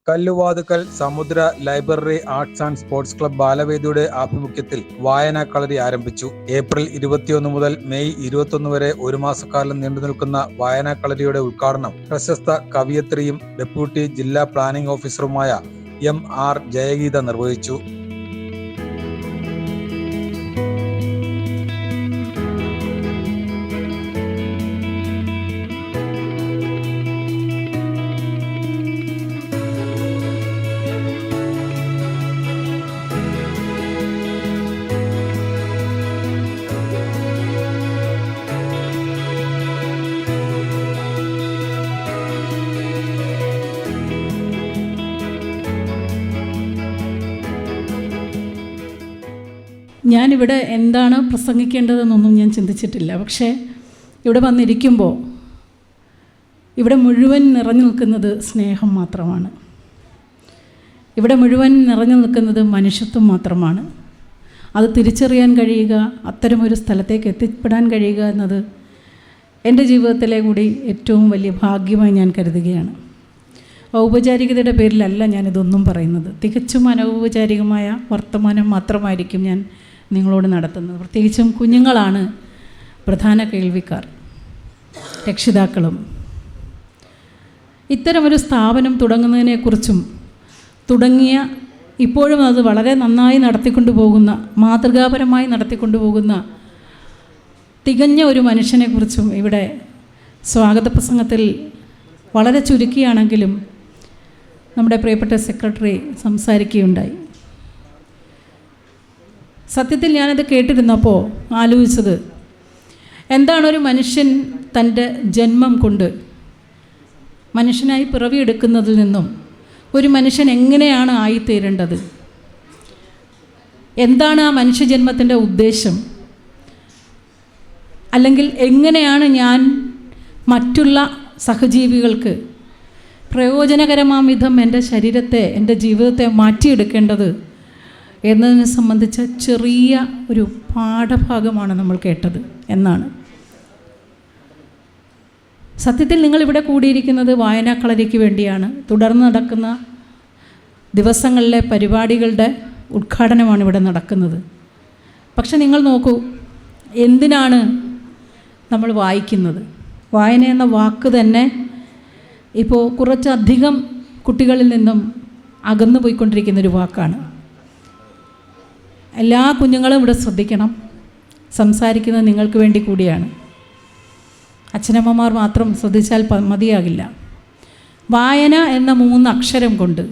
Kalluvathukkal Samudra library arts and sports club ബാലവേദിയുടെ ആഭിമുഖ്യത്തിൽ വായനാ കളരി ആരംഭിച്ചു. ഏപ്രിൽ 21 മുതൽ മെയ് 21 വരെ ഒരു മാസക്കാലം നീണ്ടുനിൽക്കുന്ന വായനാ കളരിയുടെ ഉദ്ഘാടനം പ്രശസ്ത കവയിത്രിയും ഡെപ്യൂട്ടി ജില്ലാ പ്ലാനിംഗ് ഓഫീസറുമായ MR ജയഗീത നിർവഹിച്ചു. ഞാനിവിടെ എന്താണ് പ്രസംഗിക്കേണ്ടതെന്നൊന്നും ഞാൻ ചിന്തിച്ചിട്ടില്ല. പക്ഷേ ഇവിടെ വന്നിരിക്കുമ്പോൾ ഇവിടെ മുഴുവൻ നിറഞ്ഞു നിൽക്കുന്നത് സ്നേഹം മാത്രമാണ്. ഇവിടെ മുഴുവൻ നിറഞ്ഞു നിൽക്കുന്നത് മനുഷ്യത്വം മാത്രമാണ്. അത് തിരിച്ചറിയാൻ കഴിയുക, അത്തരമൊരു സ്ഥലത്തേക്ക് എത്തിപ്പെടാൻ കഴിയുക എന്നത് എൻ്റെ ജീവിതത്തിലെ കൂടി ഏറ്റവും വലിയ ഭാഗ്യമായി ഞാൻ കരുതുകയാണ്. ഔപചാരികതയുടെ പേരിലല്ല ഞാനിതൊന്നും പറയുന്നത്. തികച്ചും അനൗപചാരികമായ വർത്തമാനം മാത്രമായിരിക്കും ഞാൻ നിങ്ങളോട് നടത്തുന്നത്. പ്രത്യേകിച്ചും കുഞ്ഞുങ്ങളാണ് പ്രധാന കേൾവിക്കാർ, രക്ഷിതാക്കളും. ഇത്തരമൊരു സ്ഥാപനം തുടങ്ങുന്നതിനെക്കുറിച്ചും ഇപ്പോഴും അത് വളരെ നന്നായി നടത്തിക്കൊണ്ടു പോകുന്ന, മാതൃകാപരമായി നടത്തിക്കൊണ്ടു പോകുന്ന തികഞ്ഞ ഒരു മനുഷ്യനെക്കുറിച്ചും ഇവിടെ സ്വാഗത പ്രസംഗത്തിൽ വളരെ ചുരുക്കിയാണെങ്കിലും നമ്മുടെ പ്രിയപ്പെട്ട സെക്രട്ടറി സംസാരിക്കുകയുണ്ടായി. സത്യത്തിൽ ഞാനത് കേട്ടിരുന്നപ്പോൾ ആലോചിച്ചത്, എന്താണൊരു മനുഷ്യൻ തൻ്റെ ജന്മം കൊണ്ട് മനുഷ്യനായി പിറവിയെടുക്കുന്നതിൽ നിന്നും ഒരു മനുഷ്യൻ എങ്ങനെയാണ് ആയിത്തീരേണ്ടത്, എന്താണ് ആ മനുഷ്യജന്മത്തിൻ്റെ ഉദ്ദേശം, അല്ലെങ്കിൽ എങ്ങനെയാണ് ഞാൻ മറ്റുള്ള സഹജീവികൾക്ക് പ്രയോജനകരമാം വിധം എൻ്റെ ശരീരത്തെ, എൻ്റെ ജീവിതത്തെ മാറ്റിയെടുക്കേണ്ടത് എന്നതിനെ സംബന്ധിച്ച ചെറിയ ഒരു പാഠഭാഗമാണ് നമ്മൾ കേട്ടത് എന്നാണ്. സത്യത്തിൽ നിങ്ങളിവിടെ കൂടിയിരിക്കുന്നത് വായനാ കളരിക്ക് വേണ്ടിയാണ്. തുടർന്ന് നടക്കുന്ന ദിവസങ്ങളിലെ പരിപാടികളുടെ ഉദ്ഘാടനമാണ് ഇവിടെ നടക്കുന്നത്. പക്ഷെ നിങ്ങൾ നോക്കൂ, എന്തിനാണ് നമ്മൾ വായിക്കുന്നത്? വായന എന്ന വാക്ക് തന്നെ ഇപ്പോൾ കുറച്ചധികം കുട്ടികളിൽ നിന്നും അകന്നു പോയിക്കൊണ്ടിരിക്കുന്നൊരു വാക്കാണ്. എല്ലാ കുഞ്ഞുങ്ങളും ഇവിടെ ശ്രദ്ധിക്കണം. സംസാരിക്കുന്നത് നിങ്ങൾക്ക് വേണ്ടി കൂടിയാണ്. അച്ഛനമ്മമാർ മാത്രം ശ്രദ്ധിച്ചാൽ മതിയാകില്ല. വായന എന്ന 3 അക്ഷരം കൊണ്ട്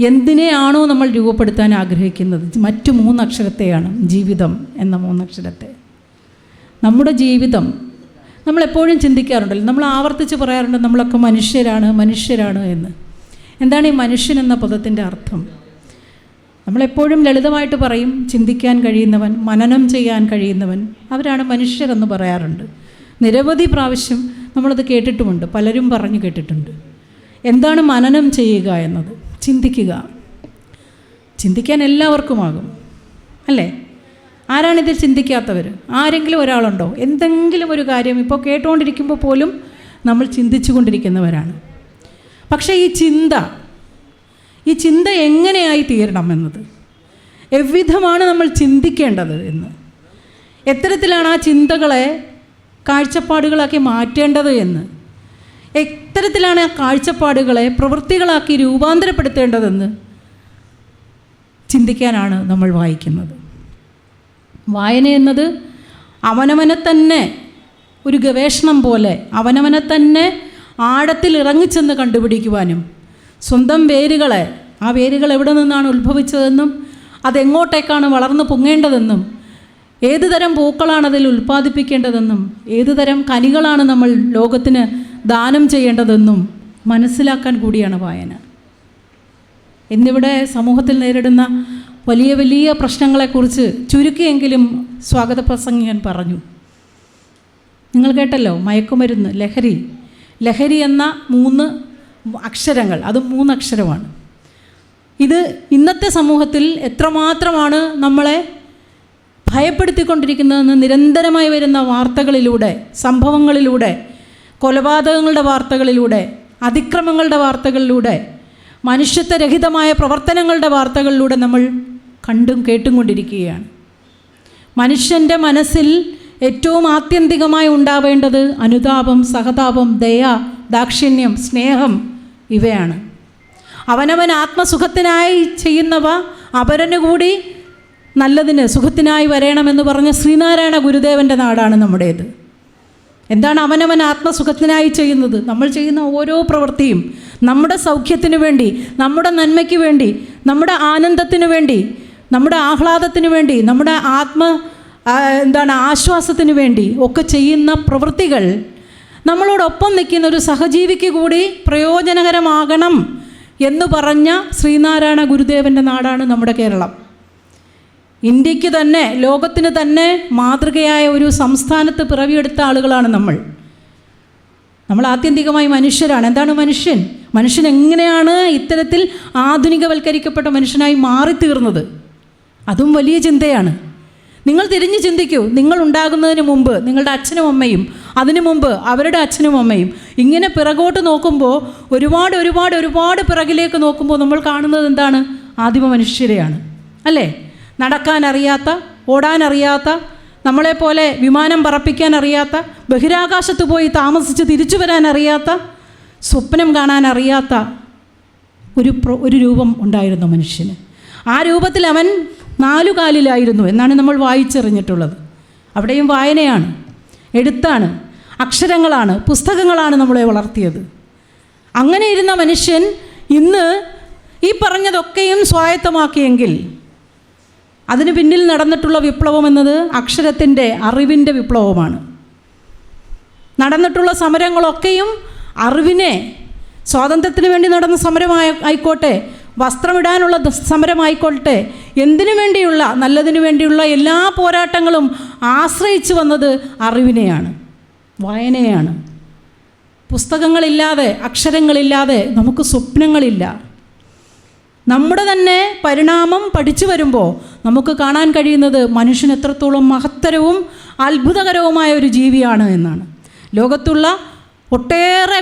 എന്തിനെയാണോ നമ്മൾ രൂപപ്പെടുത്താൻ ആഗ്രഹിക്കുന്നത്, മറ്റു 3 അക്ഷരത്തെയാണ്, ജീവിതം എന്ന 3 അക്ഷരത്തെ. നമ്മുടെ ജീവിതം നമ്മളെപ്പോഴും ചിന്തിക്കാറുണ്ടല്ലോ, നമ്മൾ ആവർത്തിച്ച് പറയാറുണ്ട്, നമ്മളൊക്കെ മനുഷ്യരാണ് എന്ന്. എന്താണ് ഈ മനുഷ്യൻ എന്ന പദത്തിൻ്റെ അർത്ഥം? നമ്മളെപ്പോഴും ലളിതമായിട്ട് പറയും, ചിന്തിക്കാൻ കഴിയുന്നവൻ, മനനം ചെയ്യാൻ കഴിയുന്നവൻ, അവരാണ് മനുഷ്യരെന്ന് പറയാറുണ്ട്. നിരവധി പ്രാവശ്യം നമ്മളത് കേട്ടിട്ടുമുണ്ട്, പലരും പറഞ്ഞു കേട്ടിട്ടുണ്ട്. എന്താണ് മനനം ചെയ്യുക എന്നത്? ചിന്തിക്കാൻ എല്ലാവർക്കുമാകും, അല്ലേ? ആരാണിതിൽ ചിന്തിക്കാത്തവർ? ആരെങ്കിലും ഒരാളുണ്ടോ? എന്തെങ്കിലും ഒരു കാര്യം ഇപ്പോൾ കേട്ടുകൊണ്ടിരിക്കുമ്പോൾ പോലും നമ്മൾ ചിന്തിച്ചു കൊണ്ടിരിക്കുന്നവരാണ്. പക്ഷേ ഈ ചിന്ത എങ്ങനെയായി തീരണം എന്നത്, എவ்விധമാണ് നമ്മൾ ചിന്തിക്കേണ്ടത് എന്ന്, എത്തരത്തിലാണ് ആ ചിന്തകളെ കാഴ്ചപ്പാടുകളാക്കി മാറ്റേണ്ടത് എന്ന്, എത്തരത്തിലാണ് ആ കാഴ്ചപ്പാടുകളെ പ്രവൃത്തികളാക്കി രൂപാന്തരപ്പെടുത്തേണ്ടതെന്ന് ചിന്തിക്കാനാണ് നമ്മൾ വായിക്കുന്നത്. വായന എന്നത് അവനവനെ തന്നെ ഒരു ഗവേഷണം പോലെ അവനവനെ തന്നെ ആഴത്തിൽ ഇറങ്ങിച്ചെന്ന് കണ്ടുപിടിക്കുവാനും, സ്വന്തം വേരുകളെ, ആ വേരുകൾ എവിടെ നിന്നാണ് ഉത്ഭവിച്ചതെന്നും അതെങ്ങോട്ടേക്കാണ് വളർന്നു പൊങ്ങേണ്ടതെന്നും, ഏതു തരം പൂക്കളാണ് അതിൽ ഉൽപ്പാദിപ്പിക്കേണ്ടതെന്നും, ഏതു തരം കനികളാണ് നമ്മൾ ലോകത്തിന് ദാനം ചെയ്യേണ്ടതെന്നും മനസ്സിലാക്കാൻ കൂടിയാണ് വായന. ഇന്നിവിടെ സമൂഹത്തിൽ നേരിടുന്ന വലിയ വലിയ പ്രശ്നങ്ങളെക്കുറിച്ച് ചുരുക്കിയെങ്കിലും സ്വാഗത പ്രസംഗികൻ പറഞ്ഞു. നിങ്ങൾ കേട്ടല്ലോ, മയക്കുമരുന്ന്, ലഹരി എന്ന 3 അക്ഷരങ്ങൾ, അതും 3 അക്ഷരമാണ്. ഇത് ഇന്നത്തെ സമൂഹത്തിൽ എത്രമാത്രമാണ് നമ്മളെ ഭയപ്പെടുത്തിക്കൊണ്ടിരിക്കുന്നതെന്ന് നിരന്തരമായി വരുന്ന വാർത്തകളിലൂടെ, സംഭവങ്ങളിലൂടെ, കൊലപാതകങ്ങളുടെ വാർത്തകളിലൂടെ, അതിക്രമങ്ങളുടെ വാർത്തകളിലൂടെ മനുഷ്യത്വരഹിതമായ പ്രവർത്തനങ്ങളുടെ വാർത്തകളിലൂടെ നമ്മൾ കണ്ടും കേട്ടും കൊണ്ടിരിക്കുകയാണ്. മനുഷ്യൻ്റെ മനസ്സിൽ ഏറ്റവും ആത്യന്തികമായി ഉണ്ടാവേണ്ടത് അനുതാപം, സഹതാപം, ദയ, ദാക്ഷിണ്യം, സ്നേഹം ഇവയാണ്. അവനവൻ ആത്മസുഖത്തിനായി ചെയ്യുന്നവ അപരന് കൂടി നല്ലതിന് സുഖത്തിനായി വരണമെന്ന് പറഞ്ഞ ശ്രീനാരായണ ഗുരുദേവൻ്റെ നാടാണ് നമ്മുടേത്. എന്താണ് അവനവൻ ആത്മസുഖത്തിനായി ചെയ്യുന്നത്? നമ്മൾ ചെയ്യുന്ന ഓരോ പ്രവൃത്തിയും നമ്മുടെ സൗഖ്യത്തിനു വേണ്ടി, നമ്മുടെ നന്മയ്ക്ക് വേണ്ടി, നമ്മുടെ ആനന്ദത്തിനു വേണ്ടി, നമ്മുടെ ആഹ്ലാദത്തിനു വേണ്ടി, നമ്മുടെ ആശ്വാസത്തിനു വേണ്ടി ഒക്കെ ചെയ്യുന്ന പ്രവൃത്തികൾ നമ്മളോടൊപ്പം നിൽക്കുന്ന ഒരു സഹജീവിക്ക് കൂടി പ്രയോജനകരമാകണം എന്ന് പറഞ്ഞ ശ്രീനാരായണ ഗുരുദേവൻ്റെ നാടാണ് നമ്മുടെ കേരളം. ഇന്ത്യക്ക് തന്നെ, ലോകത്തിന് തന്നെ മാതൃകയായ ഒരു സംസ്ഥാനത്ത് പിറവിയെടുത്ത ആളുകളാണ് നമ്മൾ ആത്യന്തികമായി മനുഷ്യരാണ്. എന്താണ് മനുഷ്യൻ? മനുഷ്യൻ എങ്ങനെയാണ് ഇത്തരത്തിൽ ആധുനികവൽക്കരിക്കപ്പെട്ട മനുഷ്യനായി മാറിത്തീർന്നത്? അതും വലിയ ചിന്തയാണ്. നിങ്ങൾ തിരിഞ്ഞ് ചിന്തിക്കൂ. നിങ്ങൾ ഉണ്ടാകുന്നതിന് മുമ്പ് നിങ്ങളുടെ അച്ഛനും അമ്മയും, അതിനു മുമ്പ് അവരുടെ അച്ഛനും അമ്മയും, ഇങ്ങനെ പിറകോട്ട് നോക്കുമ്പോൾ ഒരുപാട് പിറകിലേക്ക് നോക്കുമ്പോൾ നമ്മൾ കാണുന്നത് എന്താണ്? ആദിമ മനുഷ്യരെയാണ്, അല്ലേ? നടക്കാനറിയാത്ത, ഓടാനറിയാത്ത, നമ്മളെപ്പോലെ വിമാനം പറപ്പിക്കാൻ അറിയാത്ത, ബഹിരാകാശത്ത് പോയി താമസിച്ച് തിരിച്ചു വരാൻ അറിയാത്ത, സ്വപ്നം കാണാൻ അറിയാത്ത ഒരു രൂപം ഉണ്ടായിരുന്നു മനുഷ്യന്. ആ രൂപത്തിൽ അവൻ 4 കാലിലായിരുന്നു എന്നാണ് നമ്മൾ വായിച്ചറിഞ്ഞിട്ടുള്ളത്. അവിടെയും വായനയാണ്, എഴുത്താണ്, അക്ഷരങ്ങളാണ്, പുസ്തകങ്ങളാണ് നമ്മളെ വളർത്തിയത്. അങ്ങനെ ഇരുന്ന മനുഷ്യൻ ഇന്ന് ഈ പറഞ്ഞതൊക്കെയും സ്വായത്തമാക്കിയെങ്കിൽ അതിന് പിന്നിൽ നടന്നിട്ടുള്ള വിപ്ലവം എന്നത് അക്ഷരത്തിൻ്റെ, അറിവിൻ്റെ വിപ്ലവമാണ്. നടന്നിട്ടുള്ള സമരങ്ങളൊക്കെയും അറിവിനെ, സ്വാതന്ത്ര്യത്തിന് വേണ്ടി നടന്ന സമരമായിക്കോട്ടെ, വസ്ത്രമിടാനുള്ള സമരമായിക്കോട്ടെ, എന്തിനു വേണ്ടിയുള്ള, നല്ലതിനു വേണ്ടിയുള്ള എല്ലാ പോരാട്ടങ്ങളും ആശ്രയിച്ചു വന്നത് അറിവിനെയാണ്, വായനയാണ്. പുസ്തകങ്ങളില്ലാതെ, അക്ഷരങ്ങളില്ലാതെ നമുക്ക് സ്വപ്നങ്ങളില്ല. നമ്മുടെ തന്നെ പരിണാമം പഠിച്ചു വരുമ്പോൾ നമുക്ക് കാണാൻ കഴിയുന്നത് മനുഷ്യൻ എത്രത്തോളം മഹത്തരവും അത്ഭുതകരവുമായ ഒരു ജീവിയാണ് എന്നാണ്. ലോകത്തുള്ള ഒട്ടേറെ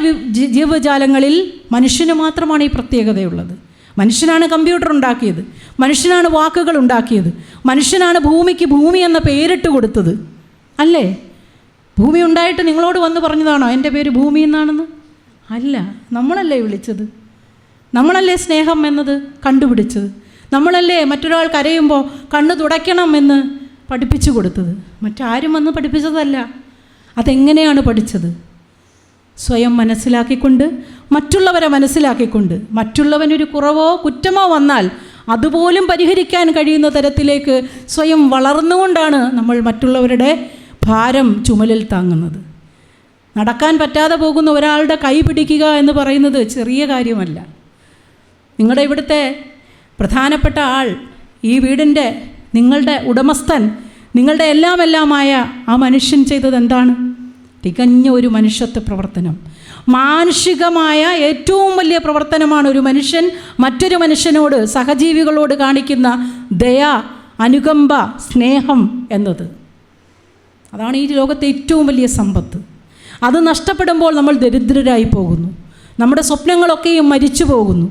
ജീവജാലങ്ങളിൽ മനുഷ്യന് മാത്രമാണ് ഈ പ്രത്യേകതയുള്ളത്. മനുഷ്യനാണ് കമ്പ്യൂട്ടർ ഉണ്ടാക്കിയത്, മനുഷ്യനാണ് വാക്കുകൾ ഉണ്ടാക്കിയത്, മനുഷ്യനാണ് ഭൂമിക്ക് ഭൂമി എന്ന പേരിട്ട് കൊടുത്തത്, അല്ലേ? ഭൂമി ഉണ്ടായിട്ട് നിങ്ങളോട് വന്ന് പറഞ്ഞതാണോ എൻ്റെ പേര് ഭൂമി എന്നാണെന്ന്? അല്ല, നമ്മളല്ലേ വിളിച്ചത്, നമ്മളല്ലേ സ്നേഹം എന്നത് കണ്ടുപിടിച്ചത്, നമ്മളല്ലേ മറ്റൊരാൾ കരയുമ്പോൾ കണ്ണ് തുടയ്ക്കണം എന്ന് പഠിപ്പിച്ചു കൊടുത്തത്. മറ്റാരും വന്ന് പഠിപ്പിച്ചതല്ല. അതെങ്ങനെയാണ് പഠിച്ചത്? സ്വയം മനസ്സിലാക്കിക്കൊണ്ട്, മറ്റുള്ളവരെ മനസ്സിലാക്കിക്കൊണ്ട്, മറ്റുള്ളവനൊരു കുറവോ കുറ്റമോ വന്നാൽ അതുപോലും പരിഹരിക്കാൻ കഴിയുന്ന തരത്തിലേക്ക് സ്വയം വളർന്നുകൊണ്ടാണ് നമ്മൾ മറ്റുള്ളവരുടെ ഭാരം ചുമലിൽ താങ്ങുന്നത്. നടക്കാൻ പറ്റാതെ പോകുന്ന ഒരാളുടെ കൈ പിടിക്കുക എന്ന് പറയുന്നത് ചെറിയ കാര്യമല്ല. നിങ്ങളുടെ ഇവിടുത്തെ പ്രധാനപ്പെട്ട ആൾ, ഈ വീടിൻ്റെ നിങ്ങളുടെ ഉടമസ്ഥൻ, നിങ്ങളുടെ എല്ലാമായ ആ മനുഷ്യൻ ചെയ്തത് എന്താണ്? തികഞ്ഞ ഒരു മനുഷ്യത്വ പ്രവർത്തനം. മാനുഷികമായ ഏറ്റവും വലിയ പ്രവർത്തനമാണ് ഒരു മനുഷ്യൻ മറ്റൊരു മനുഷ്യനോട്, സഹജീവികളോട് കാണിക്കുന്ന ദയ, അനുകമ്പ, സ്നേഹം എന്നത്. അതാണ് ഈ ലോകത്തെ ഏറ്റവും വലിയ സമ്പത്ത്. അത് നഷ്ടപ്പെടുമ്പോൾ നമ്മൾ ദരിദ്രരായി പോകുന്നു. നമ്മുടെ സ്വപ്നങ്ങളൊക്കെയും മരിച്ചു പോകുന്നു.